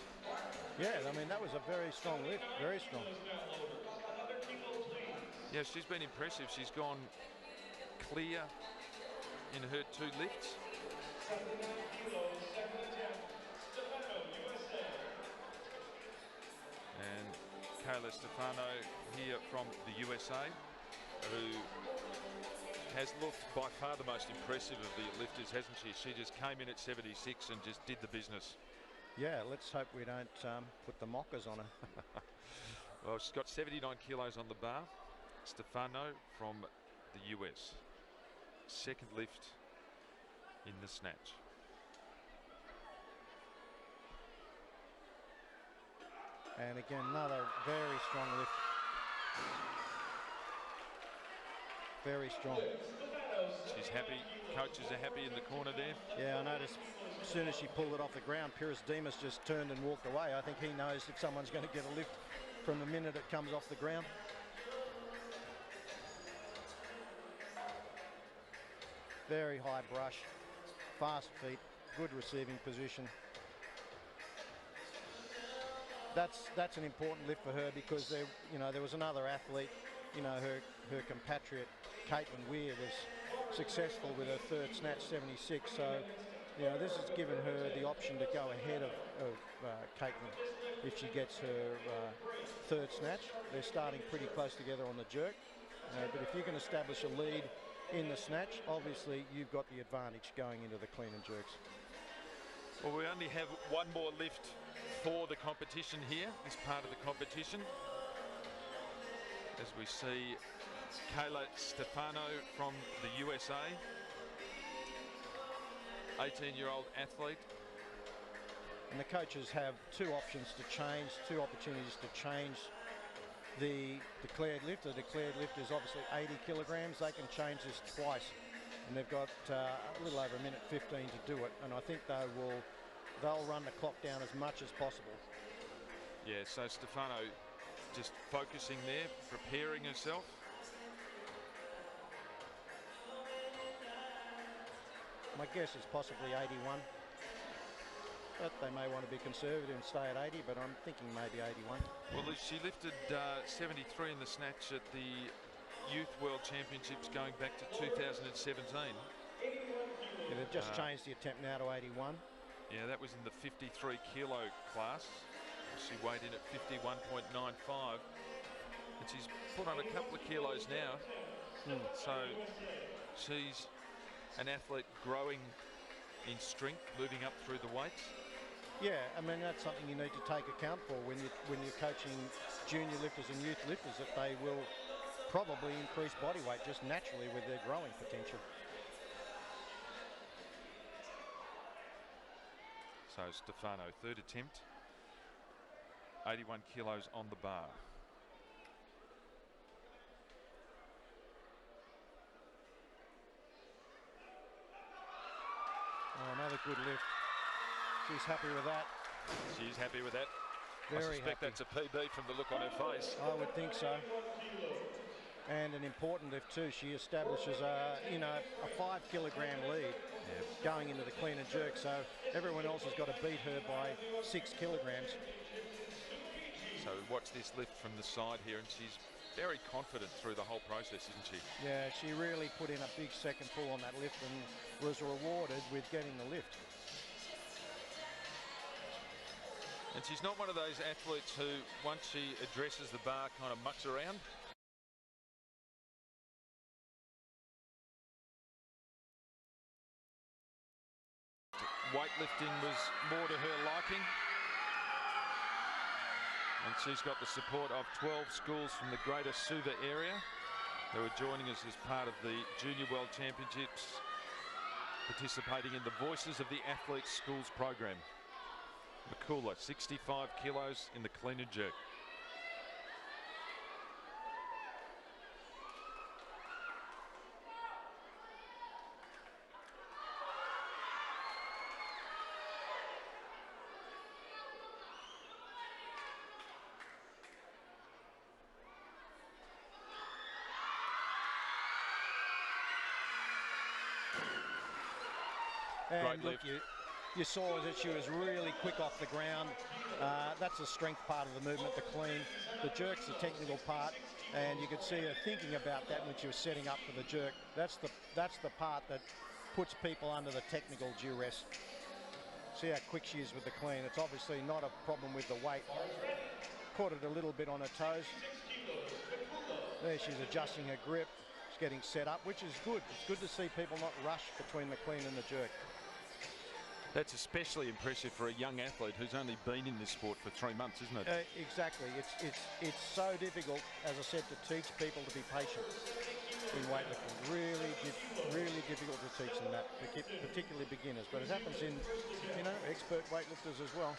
Yeah, I mean, that was a very strong lift, very strong. Yeah, she's been impressive. She's gone clear in her 2 lifts. And Kayla Stefano here from the USA, who has looked by far the most impressive of the lifters, hasn't she? She just came in at 76 and just did the business. Yeah, let's hope we don't put the mockers on her. Well, she's got 79 kilos on the bar. Stefano from the US, second lift in the snatch. And again, another very strong lift. Very strong. She's happy. Coaches are happy in the corner there. Yeah, I noticed as soon as she pulled it off the ground, Pyrrhus Demas just turned and walked away. I think he knows if someone's going to get a lift from the minute it comes off the ground. very high brush, fast feet, good receiving position. That's an important lift for her, because there was another athlete, her compatriot Caitlin Weir was successful with her third snatch 76. So this has given her the option to go ahead of Caitlin if she gets her third snatch. They're starting pretty close together on the jerk, but if you can establish a lead in the snatch, obviously you've got the advantage going into the clean and jerks. Well, we only have one more lift for the competition here, this part of the competition, as we see Kayla Stefano from the USA, 18-year-old athlete. And the coaches have two options to change, two opportunities to change the declared lift. The declared lift is obviously 80 kilograms. They can change this twice, and they've got a little over a minute 15 to do it. And I think they'll run the clock down as much as possible. Yeah, so Stefano just focusing there, preparing herself. My guess is possibly 81. But they may want to be conservative and stay at 80, but I'm thinking maybe 81. Well, she lifted 73 in the snatch at the Youth World Championships going back to 2017. Yeah, they've just changed the attempt now to 81. Yeah, that was in the 53 kilo class. She weighed in at 51.95, and she's put on a couple of kilos now. So she's an athlete growing in strength, moving up through the weights. Yeah, I mean, that's something you need to take account for when you're coaching junior lifters and youth lifters, that they will probably increase body weight just naturally with their growing potential. So Stefano, third attempt, 81 kilos on the bar. Oh, another good lift. She's happy with that. She's happy with that. Very I suspect happy. that's a PB from the look on her face. I would think so. And an important lift too. She establishes a 5 kilogram lead going into the clean and jerk. So everyone else has got to beat her by 6 kilograms. So watch this lift from the side here, and she's very confident through the whole process, isn't she? Yeah, she really put in a big second pull on that lift and was rewarded with getting the lift. And she's not one of those athletes who, once she addresses the bar, kind of mucks around. Weightlifting was more to her liking. And she's got the support of 12 schools from the greater Suva area who are joining us as part of the Junior World Championships, participating in the Voices of the Athletes Schools program. Makula, 65 kilos in the clean and jerk. And look, you saw that she was really quick off the ground. That's the strength part of the movement, the clean. The jerk's the technical part, and you could see her thinking about that when she was setting up for the jerk. That's the part that puts people under the technical duress. See how quick she is with the clean. It's obviously not a problem with the weight. Caught it a little bit on her toes. There she's adjusting her grip. She's getting set up, which is good. It's good to see people not rush between the clean and the jerk. That's especially impressive for a young athlete who's only been in this sport for 3 months, isn't it? Exactly. It's so difficult, as I said, to teach people to be patient in weightlifting. Really difficult to teach them that, particularly beginners. But it happens in, expert weightlifters as well.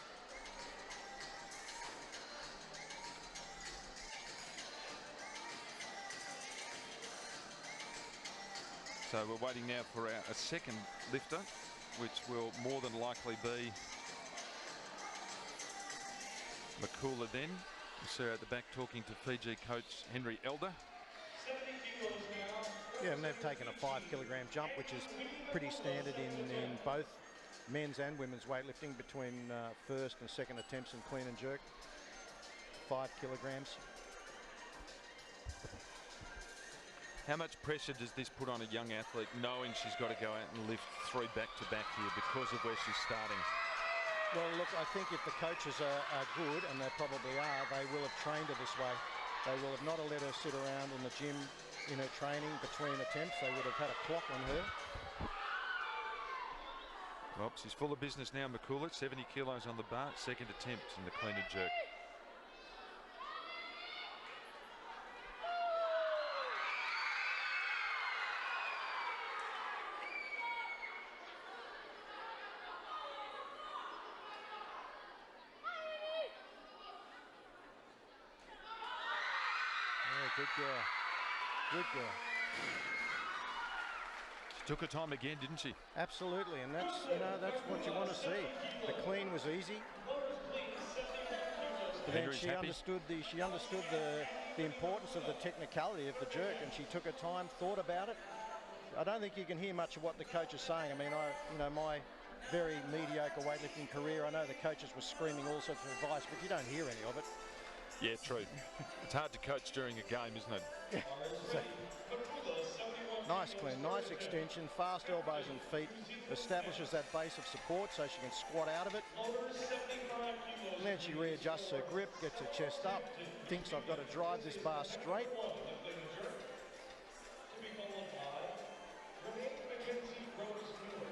So we're waiting now for a second lifter, which will more than likely be Makula then. You see her at the back talking to Fiji coach Henry Elder. 70 kilos now, Yeah, and they've taken a 5-kilogram jump, which is pretty standard in both men's and women's weightlifting between first and second attempts in clean and jerk. 5 kilograms. How much pressure does this put on a young athlete, knowing she's got to go out and lift 3 back-to-back here because of where she's starting? Well, look, I think if the coaches are good, and they probably are, they will have trained her this way. They will have not let her sit around in the gym in her training between attempts. They would have had a clock on her. Well, she's full of business now, McCullough. 70 kilos on the bar, second attempt in the clean and jerk. Good girl. Good girl. She took her time again, didn't she? Absolutely, and that's, you know, that's what you want to see. The clean was easy. But then she understood the importance of the technicality of the jerk, and she took her time, thought about it. I don't think you can hear much of what the coach is saying. I mean, my very mediocre weightlifting career, I know the coaches were screaming all sorts of advice, but you don't hear any of it. Yeah, true. It's hard to coach during a game, isn't it? So, nice clean, nice extension, fast elbows and feet, establishes that base of support so she can squat out of it. And then she readjusts her grip, gets her chest up, thinks I've got to drive this bar straight.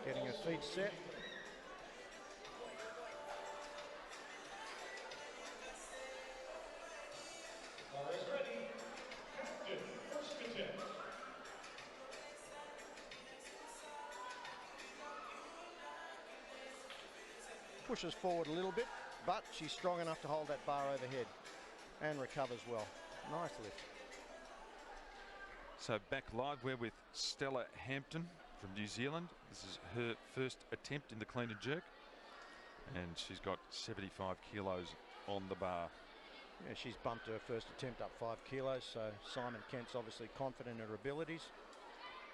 Getting her feet set. Pushes forward a little bit, but she's strong enough to hold that bar overhead and recovers well. Nice lift. So back live, we're with Stella Hampton from New Zealand. This is her first attempt in the clean and jerk, and she's got 75 kilos on the bar. Yeah, she's bumped her first attempt up 5 kilos, so Simon Kent's obviously confident in her abilities.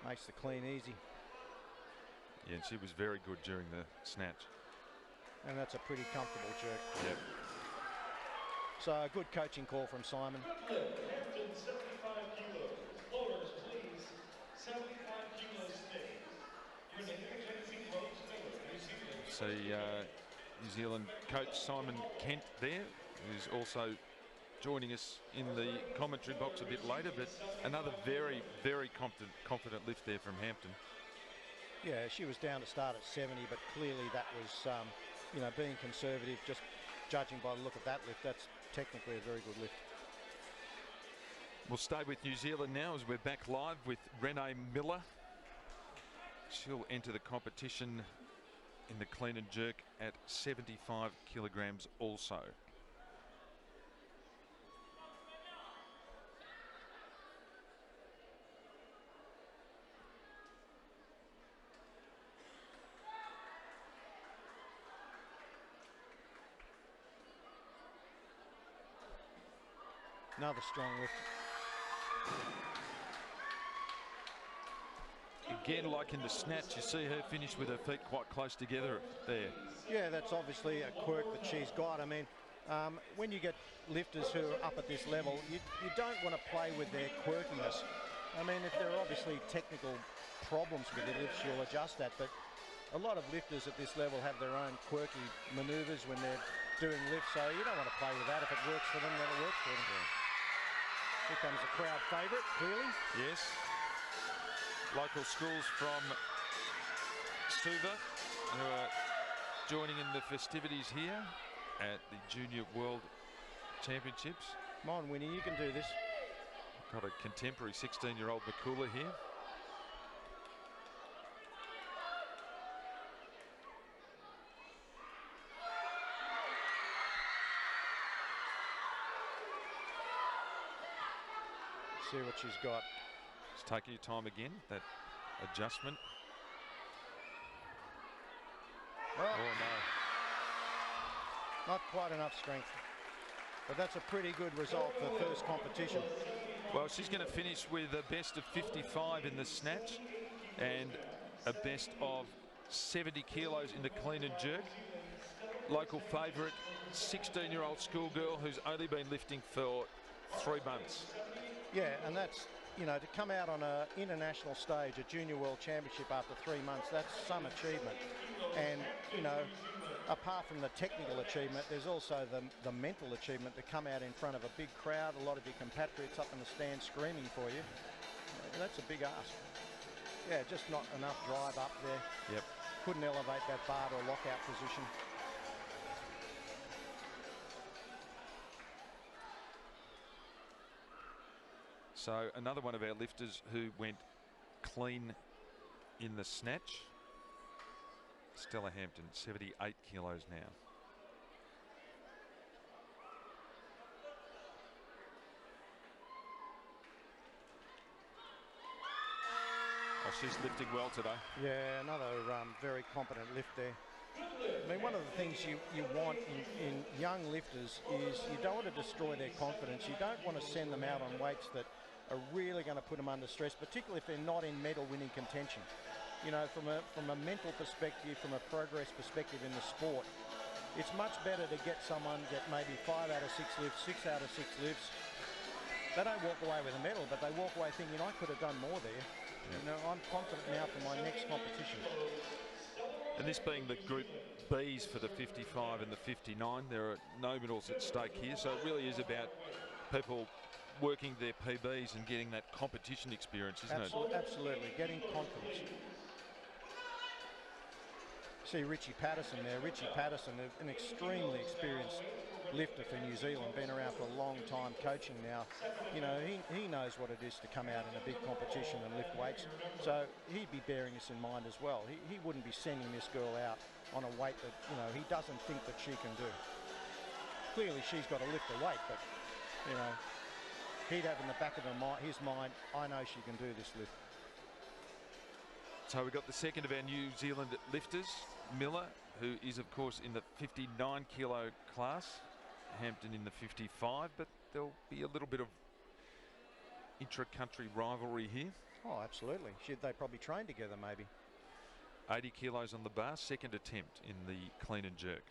Makes the clean easy. Yeah, and she was very good during the snatch. And that's a pretty comfortable jerk. Yep. So a good coaching call from Simon. Hampton, 75 kilos. Floaters, please. 75 kilos stays. Your name Mackenzie Rose Miller, New Zealand. So New Zealand coach Simon Kent there, who's also joining us in the commentary box a bit later, but another very, very confident lift there from Hampton. Yeah, she was down to start at 70, but clearly that was, you know, being conservative, just judging by the look of that lift, that's technically a very good lift. We'll stay with New Zealand now as we're back live with Renee Miller. She'll enter the competition in the clean and jerk at 75 kilograms also. Another strong lift. Again, like in the snatch, you see her finish with her feet quite close together there. Yeah, that's obviously a quirk that she's got. I mean, when you get lifters who are up at this level, you don't want to play with their quirkiness. I mean, if there are obviously technical problems with the lift, she'll adjust that. But a lot of lifters at this level have their own quirky manoeuvres when they're doing lifts, so you don't want to play with that. If it works for them, then it works for them. Yeah. Here comes a crowd favourite, clearly. Yes. Local schools from Suva who are joining in the festivities here at the Junior World Championships. Come on, Winnie, you can do this. Got a contemporary 16-year-old McCullough here. See what she's got. Just taking your time again, that adjustment. Well, oh no. Not quite enough strength. But that's a pretty good result for first competition. Well, she's going to finish with a best of 55 in the snatch and a best of 70 kilos in the clean and jerk. Local favourite, 16-year-old schoolgirl who's only been lifting for 3 months. Yeah, and that's, you know, to come out on an international stage, a junior world championship after 3 months, that's some achievement. And, you know, apart from the technical achievement, there's also the mental achievement to come out in front of a big crowd, a lot of your compatriots up in the stand screaming for you. That's a big ask. Yeah, just not enough drive up there. Yep. Couldn't elevate that bar to a lockout position. So another one of our lifters who went clean in the snatch. Stella Hampton, 78 kilos now. Oh, she's lifting well today. Yeah, another very competent lift there. I mean, one of the things you want in young lifters is you don't want to destroy their confidence. You don't want to send them out on weights that are really going to put them under stress, particularly if they're not in medal winning contention. You know, from a mental perspective, from a progress perspective in the sport, it's much better to get someone that maybe 5 out of 6 lifts, 6 out of 6 lifts. They don't walk away with a medal, but they walk away thinking, I could have done more there. Yeah. You know, I'm confident now for my next competition. And this being the Group Bs for the 55 and the 59, there are no medals at stake here, so it really is about people working their PBs and getting that competition experience, isn't it? Absolutely, getting confidence. See Richie Patterson there. Richie Patterson, an extremely experienced lifter for New Zealand, been around for a long time coaching now. You know, he knows what it is to come out in a big competition and lift weights. So he'd be bearing this in mind as well. He wouldn't be sending this girl out on a weight that, you know, he doesn't think that she can do. Clearly she's got to lift the weight, but, you know, he'd have in the back of his mind, I know she can do this lift. So we've got the second of our New Zealand lifters, Miller, who is of course in the 59 kilo class, Hampton in the 55, but there'll be a little bit of intra-country rivalry here. Oh, absolutely. They probably train together maybe. 80 kilos on the bar, second attempt in the clean and jerk.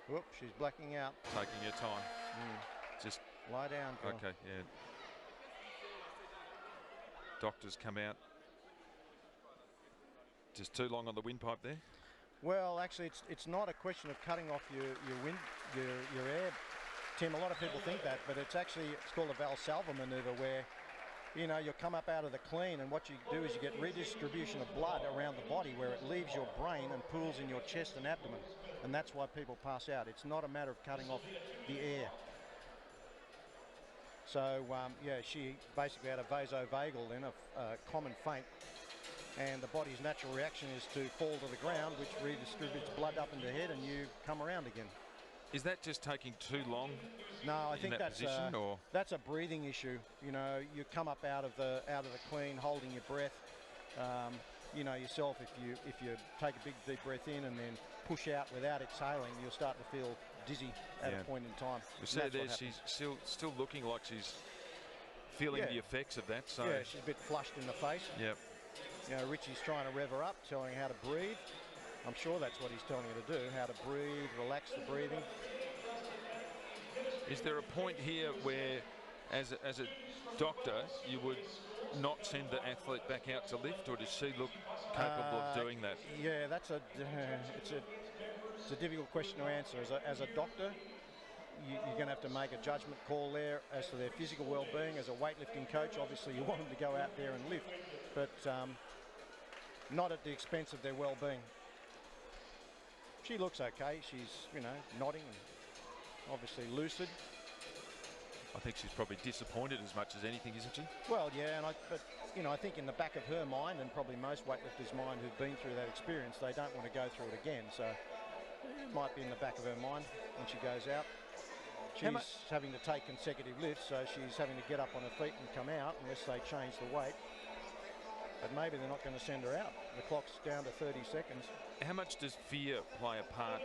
Whoop, she's blacking out. Taking her time. Just lie down, girl. Okay, yeah. Doctors come out. Just too long on the windpipe there. Well, actually, it's not a question of cutting off your air, Tim. A lot of people think that, but it's called a Valsalva maneuver, where, you know, you'll come up out of the clean, and what you do is you get redistribution of blood around the body where it leaves your brain and pools in your chest and abdomen. And that's why people pass out. It's not a matter of cutting off the air. So, yeah, she basically had a vasovagal, then a common faint. And the body's natural reaction is to fall to the ground, which redistributes blood up into the head, and you come around again. Is that just taking too long? No, I think that's a breathing issue. You know, you come up out of the clean, holding your breath. You know yourself, if you take a big deep breath in and then push out without exhaling, you'll start to feel dizzy at a point in time. We see there she's still looking like she's feeling the effects of that. So yeah, she's a bit flushed in the face. Yep. You know, Richie's trying to rev her up, telling her how to breathe. I'm sure that's what he's telling her to do, how to breathe, relax the breathing. Is there a point here where, as a doctor, you would not send the athlete back out to lift, or does she look capable of doing that? Yeah, it's a difficult question to answer. As a doctor, you're going to have to make a judgment call there as to their physical well-being. As a weightlifting coach, obviously you want them to go out there and lift, but not at the expense of their well-being. She looks okay. She's, you know, nodding and obviously lucid. I think she's probably disappointed as much as anything, isn't she? Well, yeah, but you know, I think in the back of her mind, and probably most weightlifters' mind who've been through that experience, they don't want to go through it again. So it might be in the back of her mind when she goes out. She's having to take consecutive lifts, so she's having to get up on her feet and come out unless they change the weight. But maybe they're not going to send her out. The clock's down to 30 seconds. How much does fear play a part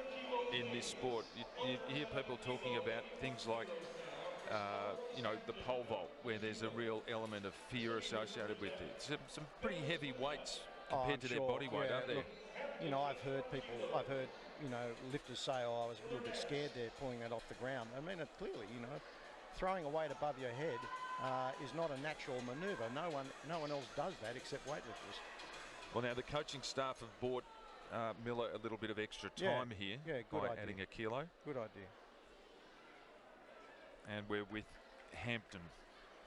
in this sport? You hear people talking about things like, you know, the pole vault, where there's a real element of fear associated with it. Some pretty heavy weights compared to their body weight, aren't there? Look, you know, I've heard, you know, lifters say, oh, I was a little bit scared there pulling that off the ground. I mean, clearly, you know, throwing a weight above your head is not a natural manoeuvre. No one else does that except weightlifters. Well, now the coaching staff have bought Miller a little bit of extra time here by adding a kilo. Good idea. And we're with Hampton,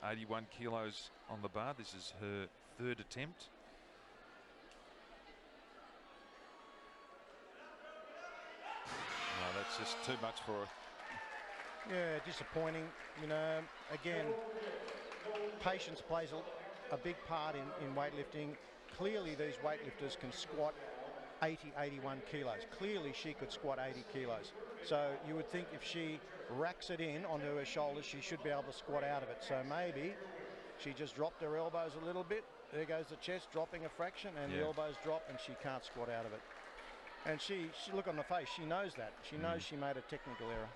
81 kilos on the bar. This is her third attempt. No, that's just too much for her. Yeah, disappointing. You know, again, patience plays a big part in weightlifting. Clearly, these weightlifters can squat 80, 81 kilos. Clearly, she could squat 80 kilos. So you would think if she racks it in onto her shoulders, she should be able to squat out of it. So maybe she just dropped her elbows a little bit. There goes the chest dropping a fraction, and the elbows drop, and she can't squat out of it. And she look on the face, she knows that. She knows she made a technical error.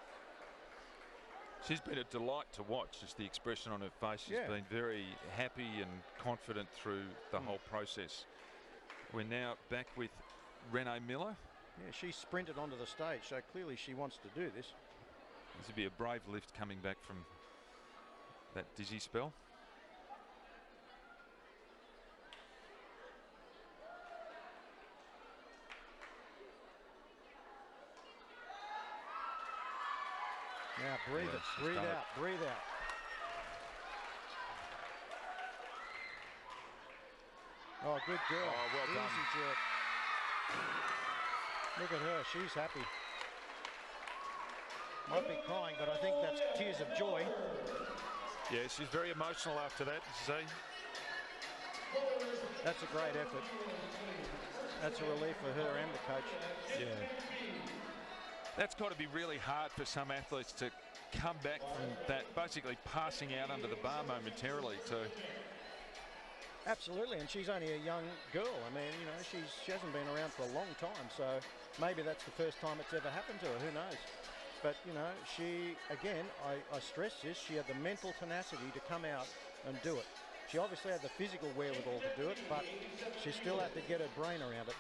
She's been a delight to watch, just the expression on her face. She's been very happy and confident through the whole process. We're now back with Renee Miller. Yeah, she sprinted onto the stage, so clearly she wants to do this. This would be a brave lift coming back from that dizzy spell. Now breathe it, breathe out, breathe out. Oh, good girl. Oh, well done. Easy jerk. Look at her, she's happy. Might be crying, but I think that's tears of joy. Yeah, she's very emotional after that, you see. That's a great effort. That's a relief for her and the coach. Yeah. That's got to be really hard for some athletes to come back from that, basically passing out under the bar momentarily to... Absolutely, and she's only a young girl. I mean, you know, she hasn't been around for a long time, so maybe that's the first time it's ever happened to her, who knows. But, you know, she, again, I stress this, she had the mental tenacity to come out and do it. She obviously had the physical wherewithal to do it, but she still had to get her brain around it.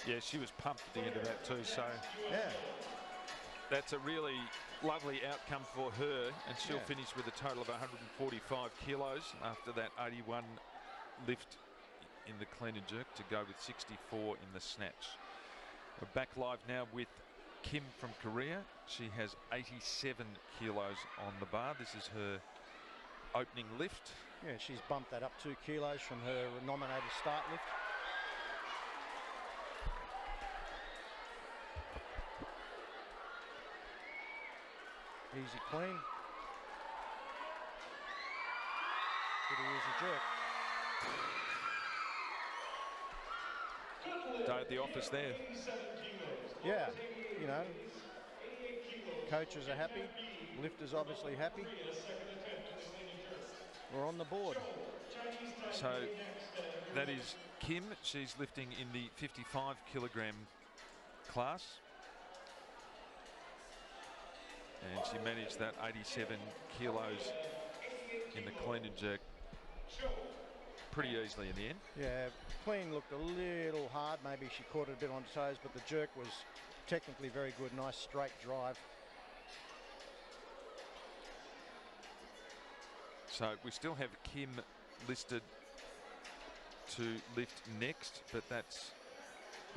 Yeah, she was pumped at the end of that too, so yeah, that's a really lovely outcome for her, and she'll finish with a total of 145 kilos after that 81 lift in the clean and jerk to go with 64 in the snatch. We're back live now with Kim from Korea. She has 87 kilos on the bar. This is her opening lift. Yeah, she's bumped that up 2 kilos from her nominated start lift. Easy clean. Pretty easy jerk. Day at the office there. Yeah, you know, coaches are happy, lifters obviously happy. We're on the board. So that is Kim. She's lifting in the 55 kilogram class. And she managed that 87 kilos in the clean and jerk pretty easily in the end. Yeah, clean looked a little hard. Maybe she caught it a bit on toes, but the jerk was technically very good. Nice straight drive. So we still have Kim listed to lift next, but that's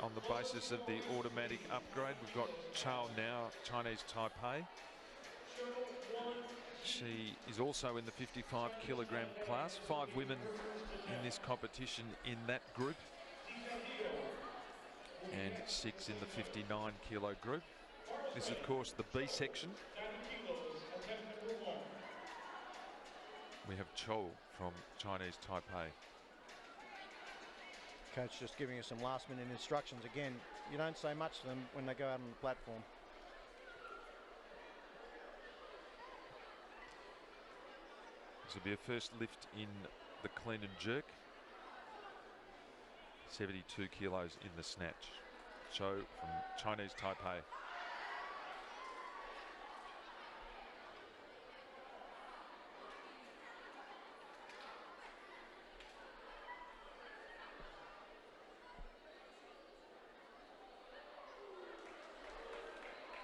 on the basis of the automatic upgrade. We've got Chao now, Chinese Taipei. She is also in the 55 kilogram class. 5 women in this competition in that group, and 6 in the 59 kilo group. This is of course the B section. We have Cho from Chinese Taipei. Coach just giving us some last minute instructions. Again, you don't say much to them when they go out on the platform. This will be a first lift in the clean and jerk. 72 kilos in the snatch. Show from Chinese Taipei.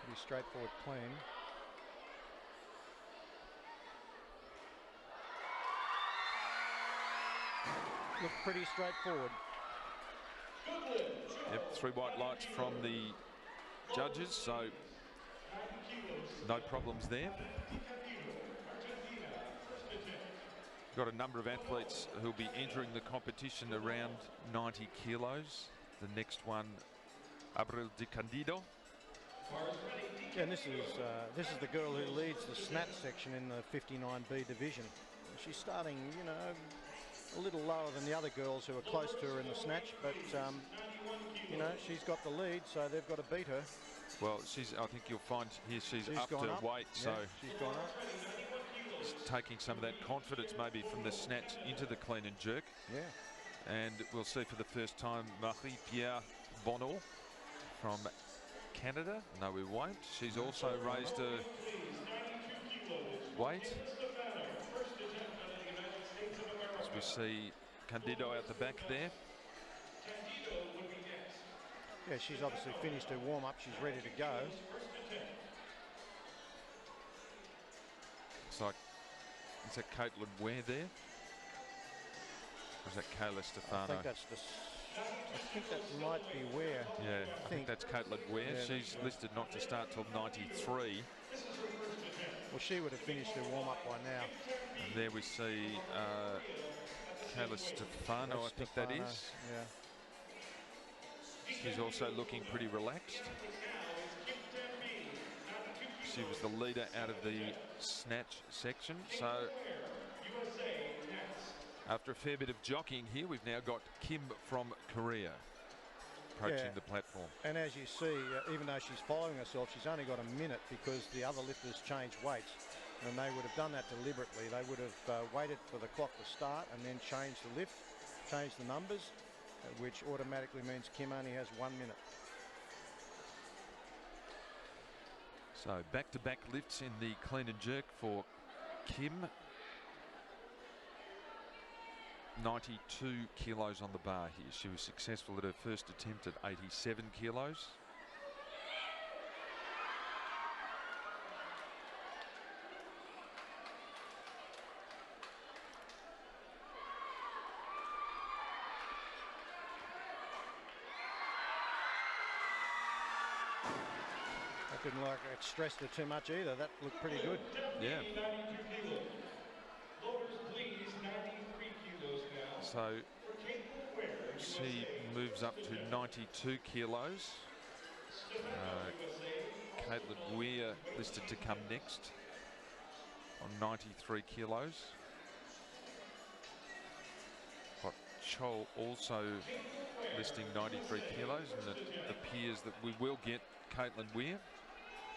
Pretty straightforward clean. Look pretty straightforward. Yep, 3 white lights from the judges, so no problems there. Got a number of athletes who'll be entering the competition around 90 kilos. The next one, Abril de Candido. Yeah, and this is the girl who leads the snatch section in the 59B division. She's starting, you know, a little lower than the other girls who are close to her in the snatch, but you know, she's got the lead, so they've got to beat her. Well, I think you'll find here she's up to weight, so she's gone up. Taking some of that confidence maybe from the snatch into the clean and jerk. Yeah. And we'll see for the first time Marie-Pierre Bonneau from Canada. No, we won't. She's also raised her weight. As we see Candido out the back there. Yeah, she's obviously finished her warm-up. She's ready to go. Looks like, is that Caitlin Ware there? Or is that Kayla Stefano? I think that might be Ware. Yeah, I think that's Caitlin Ware. Yeah, she's listed not to start till 93. Well, she would have finished her warm-up by now. And there we see Kayla Stefano, I think that is. Yeah. She's also looking pretty relaxed. She was the leader out of the snatch section. So after a fair bit of jockeying here, we've now got Kim from Korea approaching the platform. And as you see, even though she's following herself, she's only got a minute because the other lifters changed weights. And they would have done that deliberately. They would have waited for the clock to start and then changed the lift, changed the numbers, which automatically means Kim only has 1 minute. So back-to-back lifts in the clean and jerk for Kim. 92 kilos on the bar here. She was successful at her first attempt at 87 kilos. Didn't like it stressed her too much either. That looked pretty good. Yeah. So she moves up to 92 kilos. Caitlin Weir listed to come next on 93 kilos. Got Chol also listing 93 kilos, and it appears that we will get Caitlin Weir.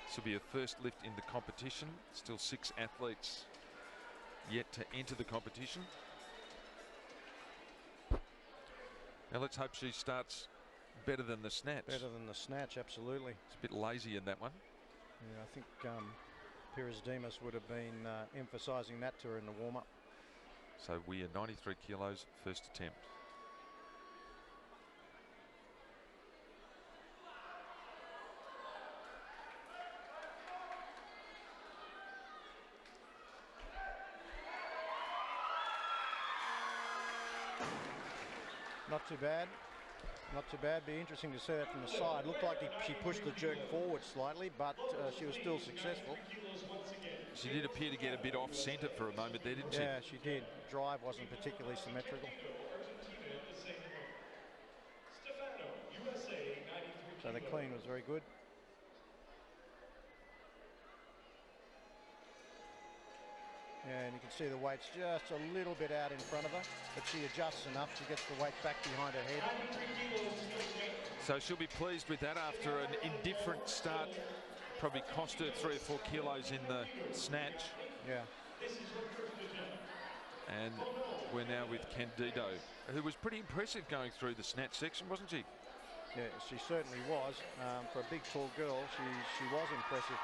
This will be a first lift in the competition. Still 6 athletes yet to enter the competition. Now let's hope she starts better than the snatch. Better than the snatch, absolutely. It's a bit lazy in that one. Yeah, I think Pires Demas would have been emphasising that to her in the warm-up. So we are 93 kilos, first attempt. Not too bad. Not too bad. Be interesting to see that from the side. Looked like she pushed the jerk forward slightly, but she was still successful. She did appear to get a bit off centre for a moment there, didn't she? Yeah, she did. Drive wasn't particularly symmetrical. So the clean was very good. Yeah, and you can see the weight's just a little bit out in front of her, but she adjusts enough. She gets the weight back behind her head. So she'll be pleased with that after an indifferent start. Probably cost her 3 or 4 kilos in the snatch. Yeah. And we're now with Candido, who was pretty impressive going through the snatch section, wasn't she? Yeah, she certainly was. For a big, tall girl, she was impressive.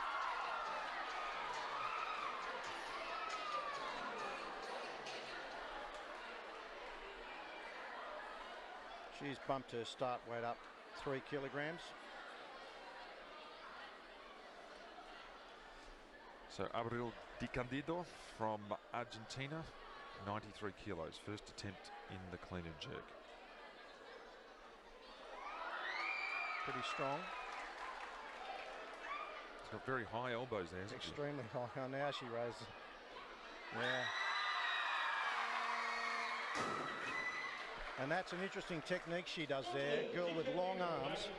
She's bumped her start weight up 3 kilograms. So Abril Di Candido from Argentina, 93 kilos, first attempt in the clean and jerk. Pretty strong. She's got very high elbows there, hasn't she? Extremely high. Oh, now she raises. Yeah. And that's an interesting technique she does there. Girl with long arms.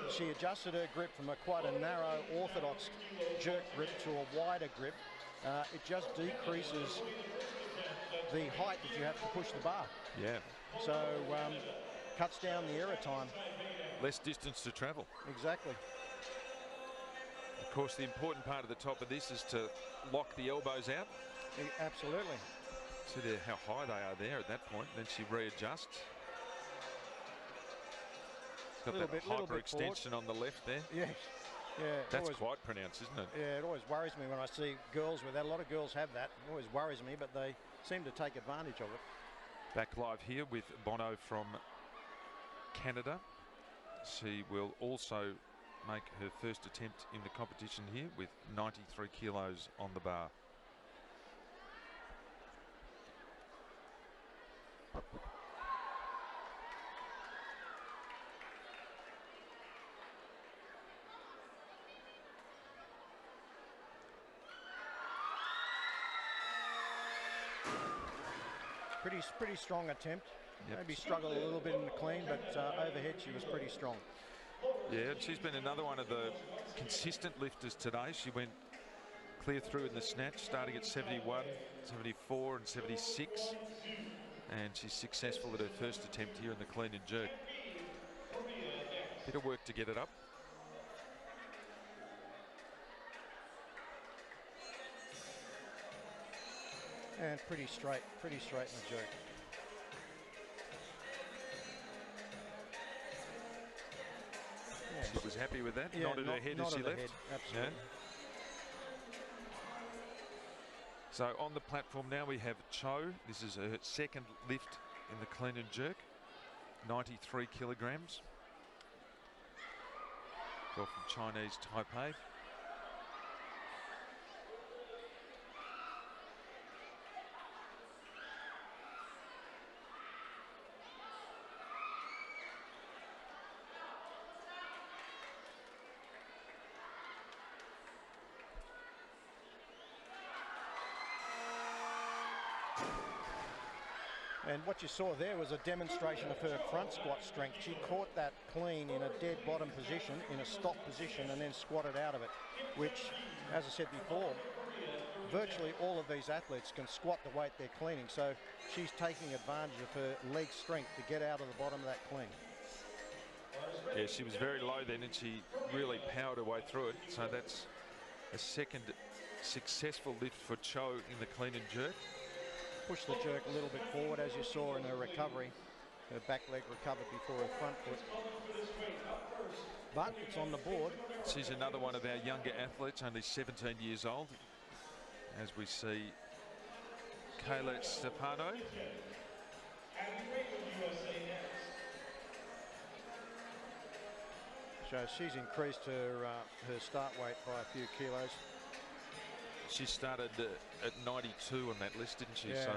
She adjusted her grip from quite a narrow orthodox jerk grip to a wider grip. It just decreases the height that you have to push the bar. Yeah. So cuts down the error time. Less distance to travel. Exactly. Of course, the important part of the top of this is to lock the elbows out. Absolutely. See there how high they are there at that point. Then she readjusts. Got that hyperextension on the left there. Yeah. Yeah. That's quite pronounced, isn't it? Yeah, it always worries me when I see girls with that. A lot of girls have that. It always worries me, but they seem to take advantage of it. Back live here with Bono from Canada. She will also make her first attempt in the competition here with 93 kilos on the bar. Pretty strong attempt. Yep. Maybe struggled a little bit in the clean, but overhead she was pretty strong. Yeah, and she's been another one of the consistent lifters today. She went clear through in the snatch, starting at 71, 74 and 76. And she's successful at her first attempt here in the clean and jerk. Bit of work to get it up. And pretty straight in the jerk. Yeah. She was happy with that. Yeah, nodded her head as she left. Absolutely. Yeah. So on the platform now we have Cho. This is her second lift in the clean and jerk. 93 kilograms. Girl from Chinese Taipei. And what you saw there was a demonstration of her front squat strength. She caught that clean in a dead bottom position, in a stop position, and then squatted out of it, which, as I said before, virtually all of these athletes can squat the weight they're cleaning. So she's taking advantage of her leg strength to get out of the bottom of that clean. Yeah, she was very low then, and she really powered her way through it. So that's a second successful lift for Cho in the clean and jerk. Push the jerk a little bit forward, as you saw in her recovery. Her back leg recovered before her front foot. But it's on the board. She's another one of our younger athletes, only 17 years old. As we see Kayla Stefano. So she's increased her start weight by a few kilos. She started at 92 on that list, didn't she? Yeah, so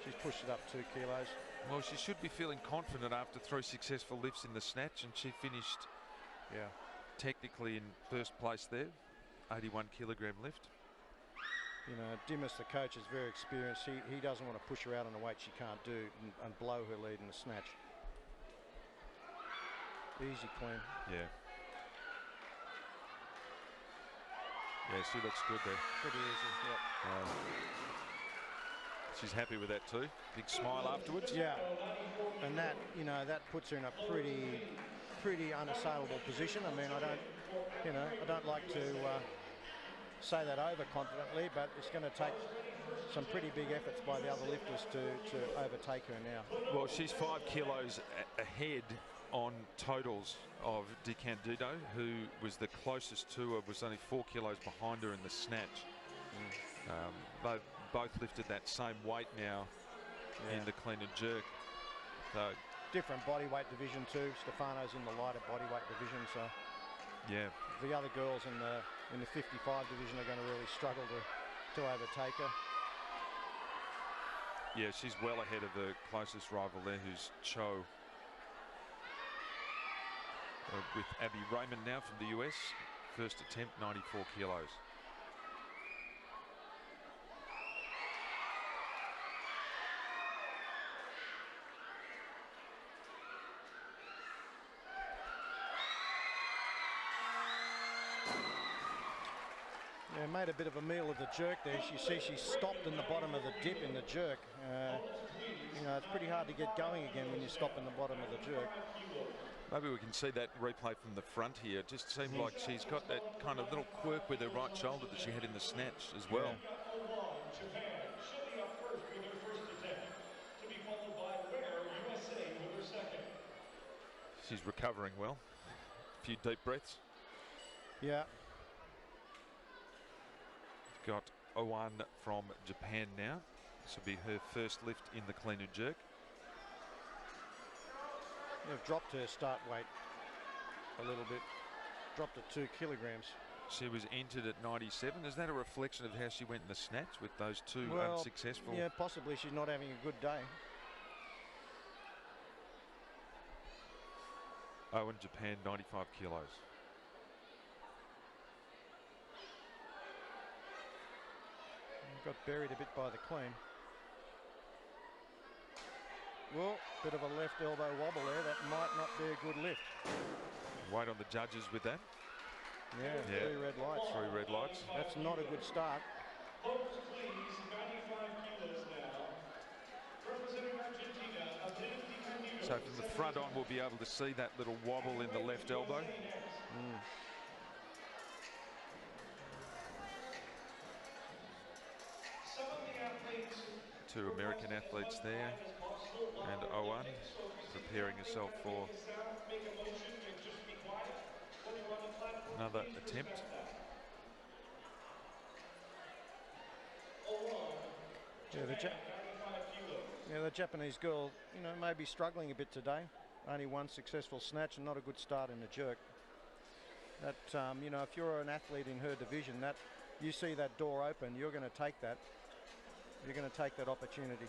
she's pushed it up 2 kilos. Well, she should be feeling confident after 3 successful lifts in the snatch, and she finished technically in first place there, 81 kilogram lift. You know, Dimas, the coach, is very experienced. He doesn't want to push her out on a weight she can't do and blow her lead in the snatch. Easy clean. Yeah. Yeah, she looks good there. Pretty easy, yep. She's happy with that too. Big smile afterwards. Yeah, and that, you know, that puts her in a pretty unassailable position. I mean, I don't like to say that overconfidently, but it's going to take some pretty big efforts by the other lifters to overtake her now. Well, she's 5 kilos ahead on totals of De Candido, who was the closest to her, was only 4 kilos behind her in the snatch. They've both lifted that same weight now in the clean and jerk. So different body weight division too. Stefano's in the lighter body weight division, so yeah, the other girls in the 55 division are going to really struggle to overtake her. Yeah, she's well ahead of the closest rival there, who's Cho. With Abby Raymond now from the US. First attempt, 94 kilos. Yeah, made a bit of a meal of the jerk there. You see she stopped in the bottom of the dip in the jerk. You know, it's pretty hard to get going again when you stop in the bottom of the jerk. Maybe we can see that replay from the front here. It just seemed like she's got that kind of little quirk with her right shoulder that she had in the snatch as well. Japan, she'll be up first with her first attempt, to be followed by USA with her second. She's recovering well. A few deep breaths. Yeah. Got Owan from Japan now. This will be her first lift in the clean and jerk. They've dropped her start weight a little bit. Dropped it 2 kilograms. She was entered at 97. Is that a reflection of how she went in the snatch with those two unsuccessful? Yeah, possibly she's not having a good day. Owen, Japan, 95 kilos. Got buried a bit by the clean. Well, bit of a left elbow wobble there. That might not be a good lift. Wait on the judges with that. Yeah, 3 red lights. 3 red lights. That's not a good start. Folks, please, 95 kilos now. Representing Argentina, so from the front on, we'll be able to see that little wobble in the left elbow. Two American athletes there, and Owen preparing herself for another attempt. Yeah, the Japanese girl, you know, may be struggling a bit today. Only 1 successful snatch and not a good start in the jerk. That, you know, if you're an athlete in her division, that you see that door open, you're going to take that. You're going to take that opportunity.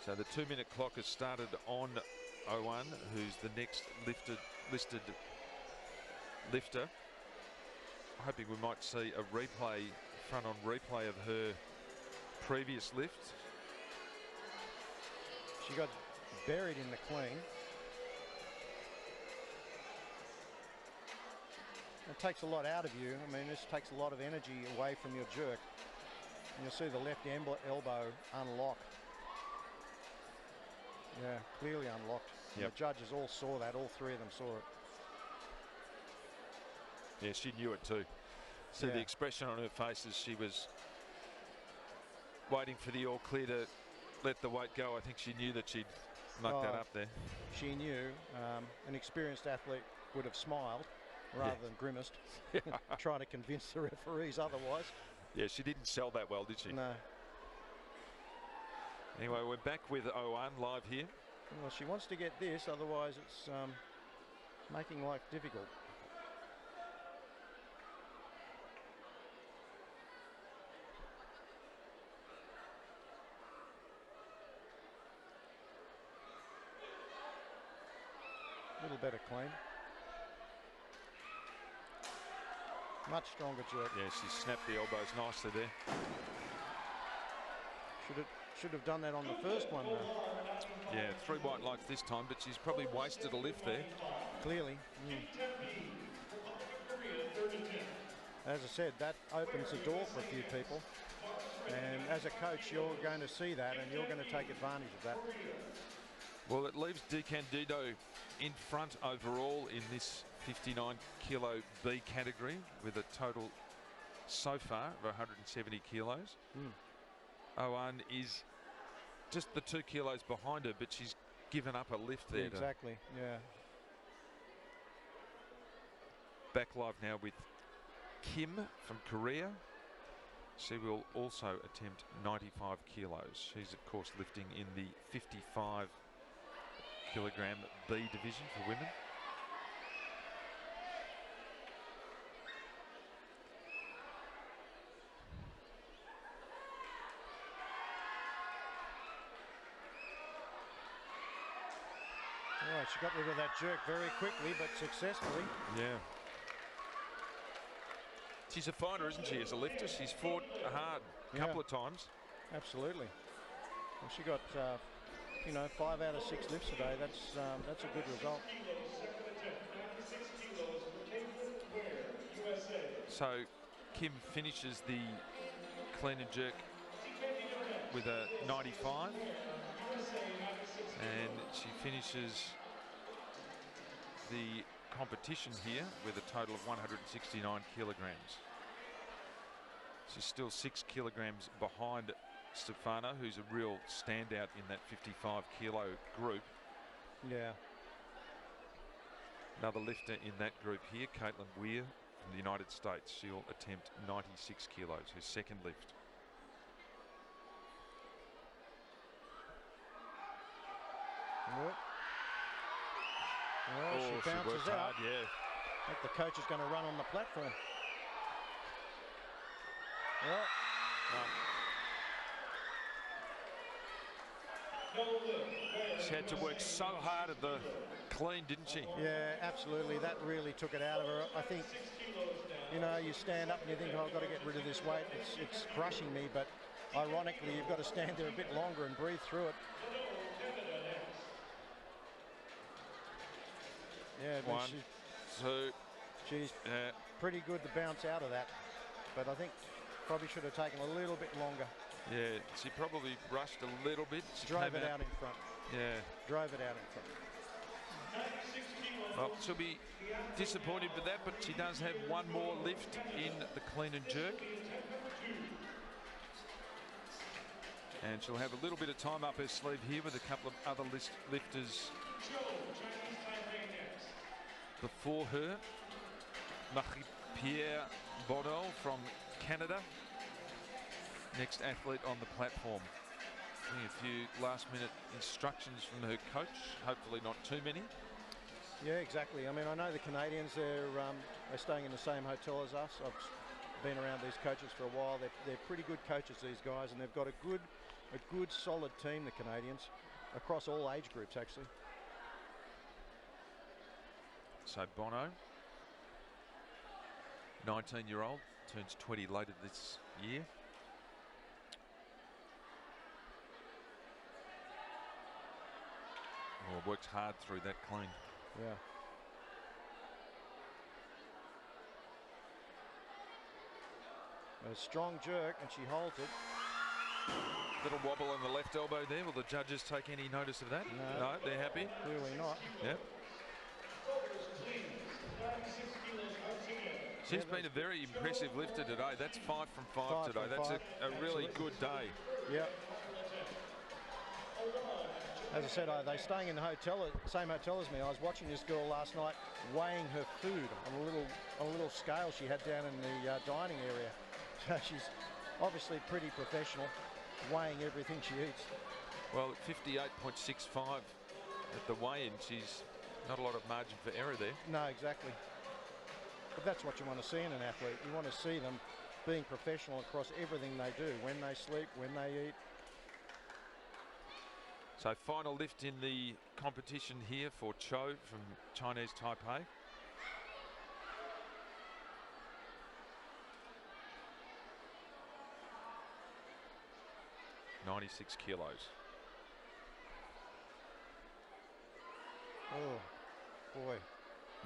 So the 2-minute clock has started on Owen, who's the next listed lifter. Hoping we might see a replay, front-on replay of her previous lift. She got buried in the clean. It takes a lot out of you. I mean, this takes a lot of energy away from your jerk. And you'll see the left elbow unlock. Yeah, clearly unlocked. Yep. The judges all saw that. All 3 of them saw it. Yeah, she knew it too. So the expression on her face as she was waiting for the all clear to let the weight go. I think she knew that she'd mucked that up there. She knew. An experienced athlete would have smiled rather than grimaced, trying to convince the referees otherwise. Yeah, she didn't sell that well, did she? No. Anyway, we're back with Owen live here. Well, she wants to get this, otherwise it's making life difficult. A little better clean. Much stronger jerk. Yeah, she snapped the elbows nicely there. Should have done that on the first one though. Yeah, 3 white lights this time, but she's probably wasted a lift there. Clearly. As I said, that opens the door for a few people. And as a coach, you're going to see that and you're going to take advantage of that. Well, it leaves De Candido in front overall in this 59 kilo B category with a total so far of 170 kilos. Owen is just the 2 kilos behind her, but she's given up a lift there. Exactly, yeah. Back live now with Kim from Korea. She will also attempt 95 kilos. She's, of course, lifting in the 55 kilogram B division for women. All right, she got rid of that jerk very quickly, but successfully. Yeah. She's a fighter, isn't she, as a lifter? She's fought hard a couple of times. Absolutely. Well, she got, you know, 5 out of 6 lifts today. That's a good result. So Kim finishes the clean and jerk with a 95, and she finishes the competition here with a total of 169 kilograms. She's still 6 kilograms behind Stefano, who's a real standout in that 55 kilo group. Yeah. Another lifter in that group here, Caitlin Weir from the United States. She'll attempt 96 kilos, her second lift. Yep. Well, she bounces worked out. hard, yeah. I think the coach is going to run on the platform. Well, she had to work so hard at the clean, didn't she? yeah, absolutely. That really took it out of her. I think, you know, you stand up and you think, oh, I've got to get rid of this weight. It's crushing me, but ironically, you've got to stand there a bit longer and breathe through it. Yeah, but 1, 2. She's pretty good to bounce out of that, but I think probably should have taken a little bit longer. Yeah, she probably rushed a little bit. She Drove came it out in front. Yeah. Drove it out in front. Well, she'll be disappointed with that, but she does have one more lift in the clean and jerk. And she'll have a little bit of time up her sleeve here with a couple of other lifters before her. Marie-Pierre Baudot from Canada. Next athlete on the platform. A few last-minute instructions from her coach. Hopefully not too many. Yeah, exactly. I mean, I know the Canadians, they're staying in the same hotel as us. I've been around these coaches for a while. They're pretty good coaches, these guys, and they've got a good, solid team, the Canadians, across all age groups, actually. So Bono, 19-year-old, turns 20 later this year. Oh, works hard through that clean. Yeah. A strong jerk, and she holds it. Little wobble on the left elbow there. Will the judges take any notice of that? No, they're happy. Clearly not. Yep. She's been a very impressive lifter today. That's 5 from 5 today. That's a really good day. Yep. As I said, they're staying in the hotel, same hotel as me. I was watching this girl last night weighing her food on a little scale she had down in the dining area. So she's obviously pretty professional, weighing everything she eats. Well, at 58.65 at the weigh-in, she's not a lot of margin for error there. No, exactly. But that's what you want to see in an athlete. You want to see them being professional across everything they do, when they sleep, when they eat. So final lift in the competition here for Cho from Chinese Taipei. .96 kilos. Oh, boy.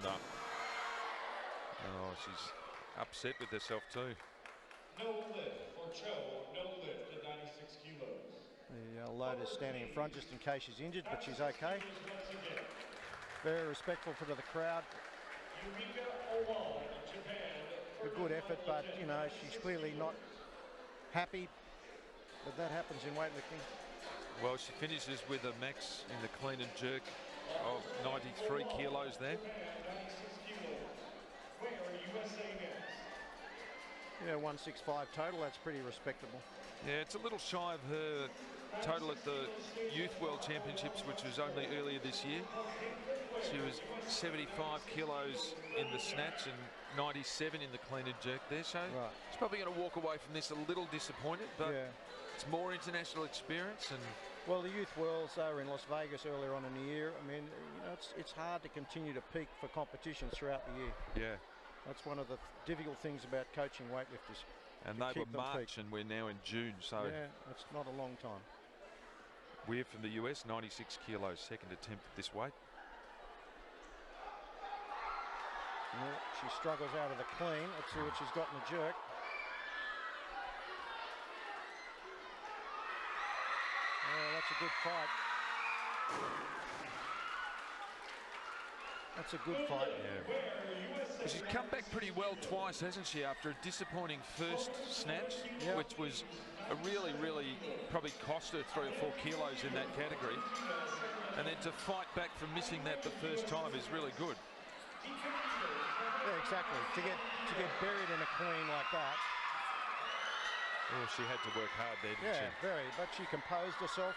No. Oh, she's upset with herself too. No lift for Cho, no lift at 96 kilos. The loader's standing in front just in case she's injured, but she's okay. Very respectful to the crowd. Eureka Owan, Japan, a good effort, but, you know, she's clearly not happy. But that happens in weightlifting. Well, she finishes with a max in the clean and jerk of 93 kilos there. Yeah, 165 total. That's pretty respectable. Yeah, it's a little shy of her total at the Youth World Championships, which was only earlier this year. She was 75 kilos in the snatch and 97 in the clean and jerk there. So she's probably going to walk away from this a little disappointed, but it's more international experience. And well, the Youth Worlds are in Las Vegas earlier on in the year. I mean, you know, it's hard to continue to peak for competitions throughout the year. Yeah. That's one of the difficult things about coaching weightlifters. And they were March and we're now in June, so yeah, it's not a long time. Weir from the US, 96 kilos, second attempt at this weight. Yeah, she struggles out of the clean. Let's see what she's got in the jerk. Oh, that's a good fight. That's a good fight. Yeah. She's come back pretty well twice, hasn't she, after a disappointing first snatch, which was a really probably cost her 3 or 4 kilos in that category. And then to fight back from missing that the first time is really good. Yeah, exactly. To get buried in a clean like that. Oh, she had to work hard there, didn't she? Yeah, very. But she composed herself.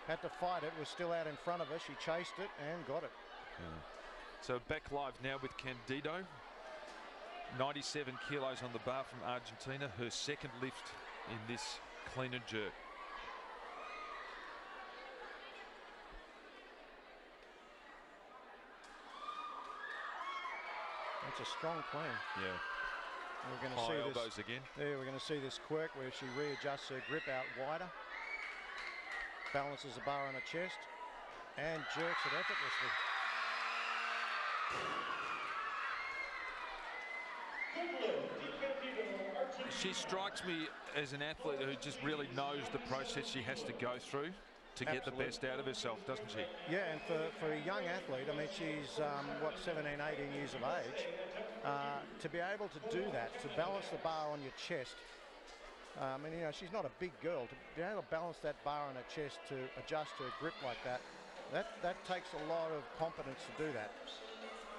Had to fight it, was still out in front of her. She chased it and got it. Yeah. So back live now with Candido. 97 kilos on the bar from Argentina. Her second lift in this clean and jerk. That's a strong clean. Yeah. We're going to see elbows this again. There, we're going to see this quirk where she readjusts her grip out wider. Balances the bar on her chest and jerks it effortlessly. She strikes me as an athlete who just really knows the process she has to go through to get the best out of herself, doesn't she? Yeah, and for a young athlete, I mean, she's, what, 17, 18 years of age, to be able to do that, to balance the bar on your chest. And, you know, she's not a big girl. To be able to balance that bar on her chest, to adjust her grip like that, that takes a lot of confidence to do that.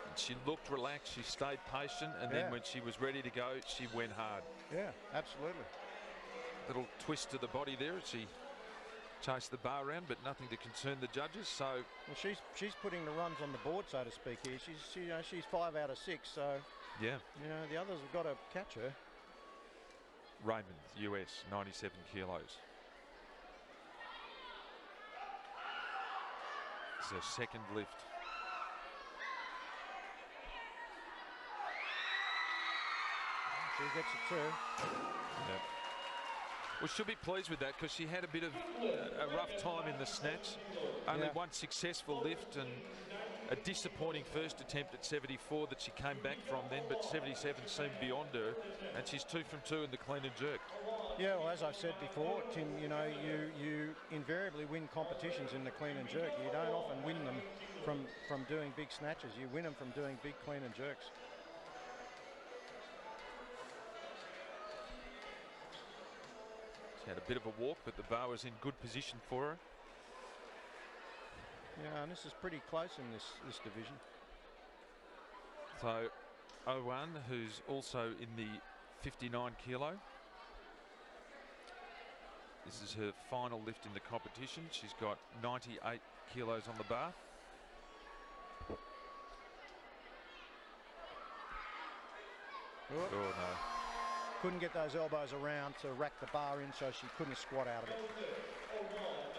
And she looked relaxed, she stayed patient, and then when she was ready to go, she went hard. Yeah, absolutely. Little twist to the body there as she chased the bar around, but nothing to concern the judges. So well, she's putting the runs on the board, so to speak. Here, she's 5 out of 6. So yeah, you know, the others have got to catch her. Raymond, US, 97 kilos. It's her second lift. She gets it too. Yeah. Well, she'll be pleased with that because she had a bit of a rough time in the snatch. Only one successful lift and a disappointing first attempt at 74 that she came back from then, but 77 seemed beyond her, and she's 2 from 2 in the clean and jerk. Yeah, well, as I've said before, Tim, you know, you invariably win competitions in the clean and jerk. You don't often win them from doing big snatches. You win them from doing big clean and jerks. She had a bit of a walk, but the bar was in good position for her. Yeah, and this is pretty close in this division. So, Owen, who's also in the 59 kilo. This is her final lift in the competition. She's got 98 kilos on the bar. Oh no. Couldn't get those elbows around to rack the bar in, so she couldn't squat out of it.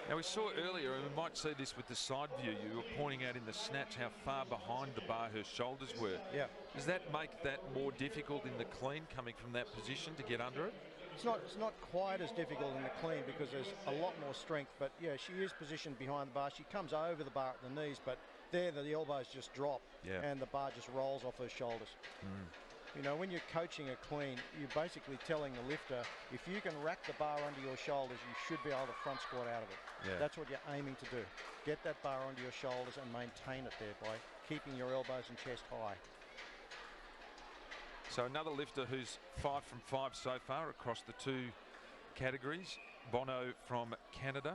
Now we saw earlier, and we might see this with the side view, you were pointing out in the snatch how far behind the bar her shoulders were. Yeah. Does that make that more difficult in the clean, coming from that position to get under it? It's not quite as difficult in the clean because there's a lot more strength, but yeah, she is positioned behind the bar. She comes over the bar at the knees, but there the elbows just drop and the bar just rolls off her shoulders. You know, when you're coaching a clean, you're basically telling the lifter, if you can rack the bar under your shoulders, you should be able to front squat out of it. Yeah. That's what you're aiming to do. Get that bar under your shoulders and maintain it there by keeping your elbows and chest high. So another lifter who's 5 from 5 so far across the two categories, Bono from Canada.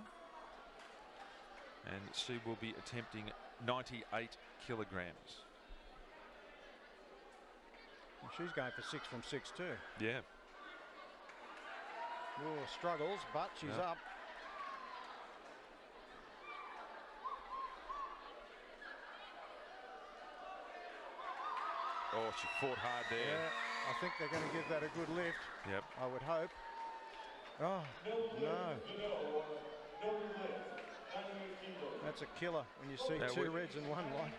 And she will be attempting 98 kilograms. And she's going for 6 from 6 too. Yeah. Oh, struggles, but she's up. Oh, she fought hard there. Yeah, I think they're going to give that a good lift. Yep. I would hope. Oh, no. That's a killer when you see two reds and one white.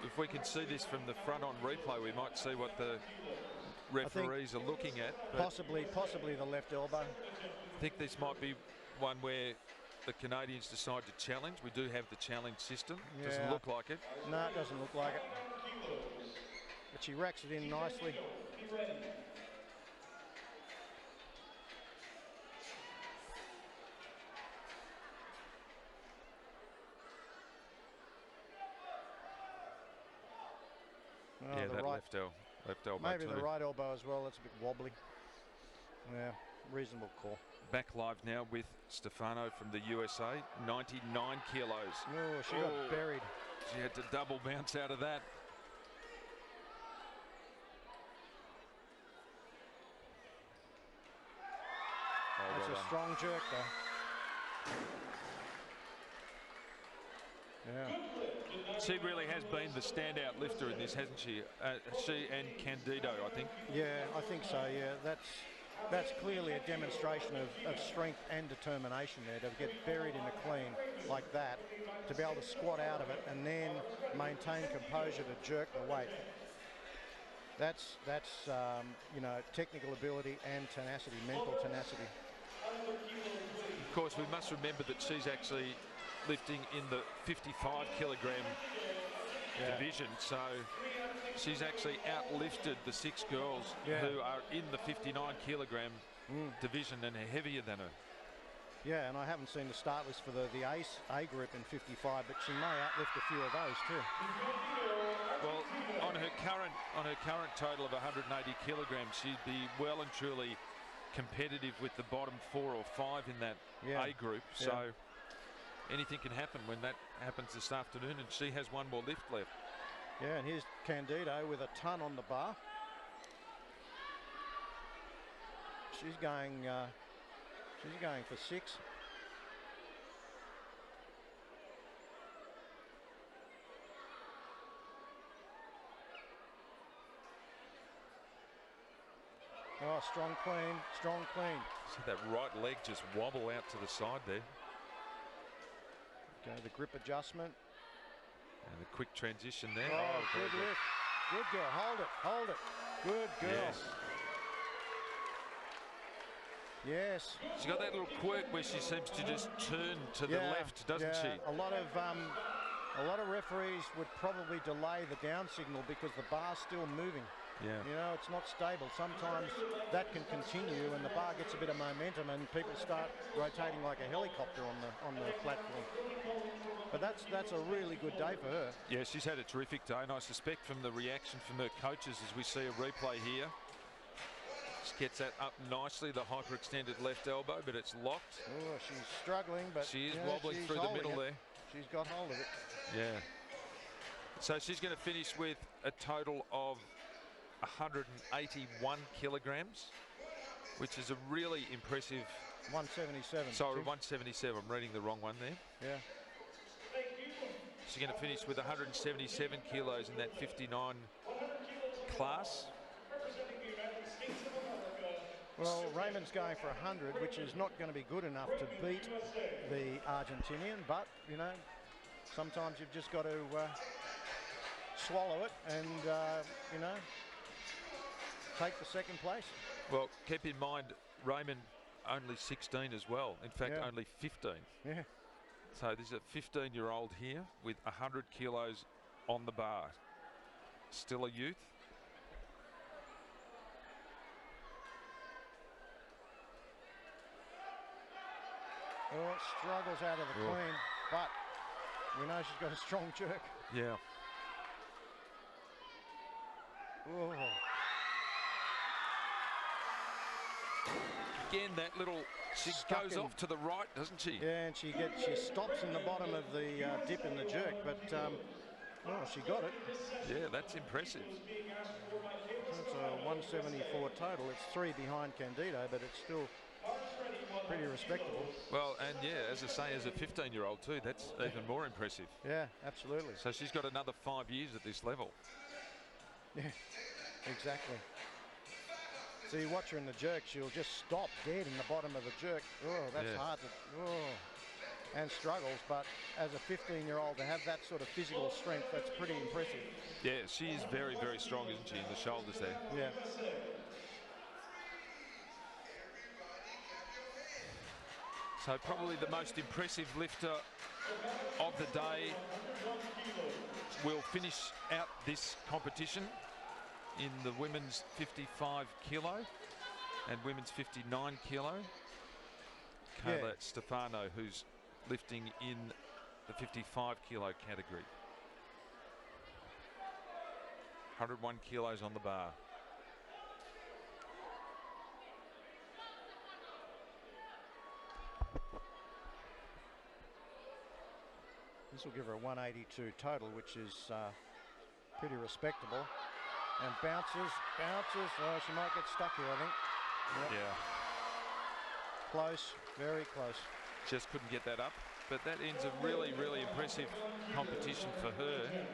If we can see this from the front on replay, we might see what the referees are looking at. Possibly the left elbow. I think this might be one where the Canadians decide to challenge. We do have the challenge system. Yeah. Doesn't look like it. No, it doesn't look like it. But she racks it in nicely. Oh, yeah, that right, left elbow maybe too. the right elbow as well. It's a bit wobbly. Yeah, reasonable call. Back live now with Stefano from the USA, 99 kilos. Oh, she got buried. She had to double bounce out of that. That's a strong jerk, though. Yeah. She really has been the standout lifter in this, hasn't she? She and Candido, I think. Yeah, I think so. Yeah, that's clearly a demonstration of strength and determination there, to get buried in a clean like that, to be able to squat out of it and then maintain composure to jerk the weight. That's you know, technical ability and tenacity, mental tenacity. Of course, we must remember that she's actually lifting in the 55 kilogram division, so she's actually outlifted the 6 girls who are in the 59 kilogram division and are heavier than her. Yeah, and I haven't seen the start list for the A group in 55, but she may outlift a few of those too. Well, on her current total of 180 kilograms, she'd be well and truly competitive with the bottom 4 or 5 in that A group. So anything can happen when that happens this afternoon, and she has one more lift left. Yeah, and here's Candido with a ton on the bar. She's going for 6. Oh, strong clean, strong clean. See that right leg just wobble out to the side there. Okay, the grip adjustment. And the quick transition there. Oh, good lift. Good girl. Hold it, hold it. Good girl. Yes. She's got that little quirk where she seems to just turn to the left, doesn't she? A lot of referees would probably delay the down signal because the bar's still moving. Yeah. You know, it's not stable. Sometimes that can continue and the bar gets a bit of momentum and people start rotating like a helicopter on the platform. But that's a really good day for her. Yeah, she's had a terrific day, and I suspect from the reaction from her coaches as we see a replay here. She gets that up nicely, the hyperextended left elbow, but it's locked. Oh, she's struggling, but she is wobbling through the middle there. She's got hold of it. Yeah. So she's going to finish with a total of 181 kilograms, which is a really impressive. 177. Sorry, 177. I'm reading the wrong one there. Yeah. She's going to finish with 177 kilos in that 59 class. Well, Raymond's going for 100, which is not going to be good enough to beat the Argentinian, but, you know, sometimes you've just got to swallow it and, you know, take the second place. Well, keep in mind, Raymond only 16 as well. In fact, only 15. Yeah. So there's a 15-year-old here with 100 kilos on the bar. Still a youth. Oh, struggles out of the clean, but we know she's got a strong jerk. Yeah. Oh. Again, that little, she goes off to the right, doesn't she? Yeah, and she stops in the bottom of the dip in the jerk, but oh, she got it. Yeah, that's impressive. So it's a 174 total. It's 3 behind Candido, but it's still pretty respectable. Well, and yeah, as I say, as a 15-year-old too, that's even more impressive. Yeah, absolutely. So she's got another 5 years at this level. Yeah, exactly. So you watch her in the jerk, she'll just stop dead in the bottom of the jerk. Oh, that's hard to, and struggles, but as a 15-year-old to have that sort of physical strength, that's pretty impressive. Yeah, she is very, very strong, isn't she, in the shoulders there? Yeah. So probably the most impressive lifter of the day will finish out this competition in the women's 55 kilo and women's 59 kilo. Kayla Stefano, who's lifting in the 55 kilo category. 101 kilos on the bar. This will give her a 182 total, which is pretty respectable. And bounces. Oh, she might get stuck here, I think. Yep. Yeah. Close, very close. Just couldn't get that up. But that ends a really, really impressive competition for her.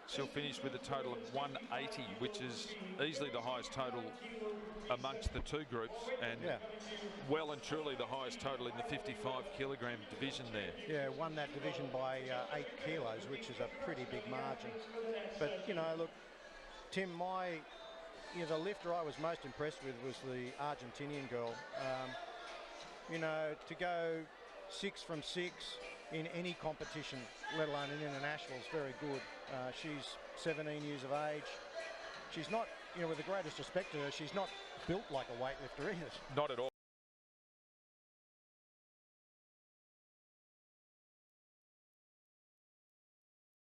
She'll finish with a total of 180, which is easily the highest total amongst the two groups, and well and truly the highest total in the 55 kilogram division there. Yeah, won that division by 8 kilos, which is a pretty big margin. But, you know, look, Tim, the lifter I was most impressed with was the Argentinian girl. You know, to go 6 from 6 in any competition, let alone in internationals, very good. She's 17 years of age. She's not, you know, with the greatest respect to her, she's not built like a weightlifter either. Not at all.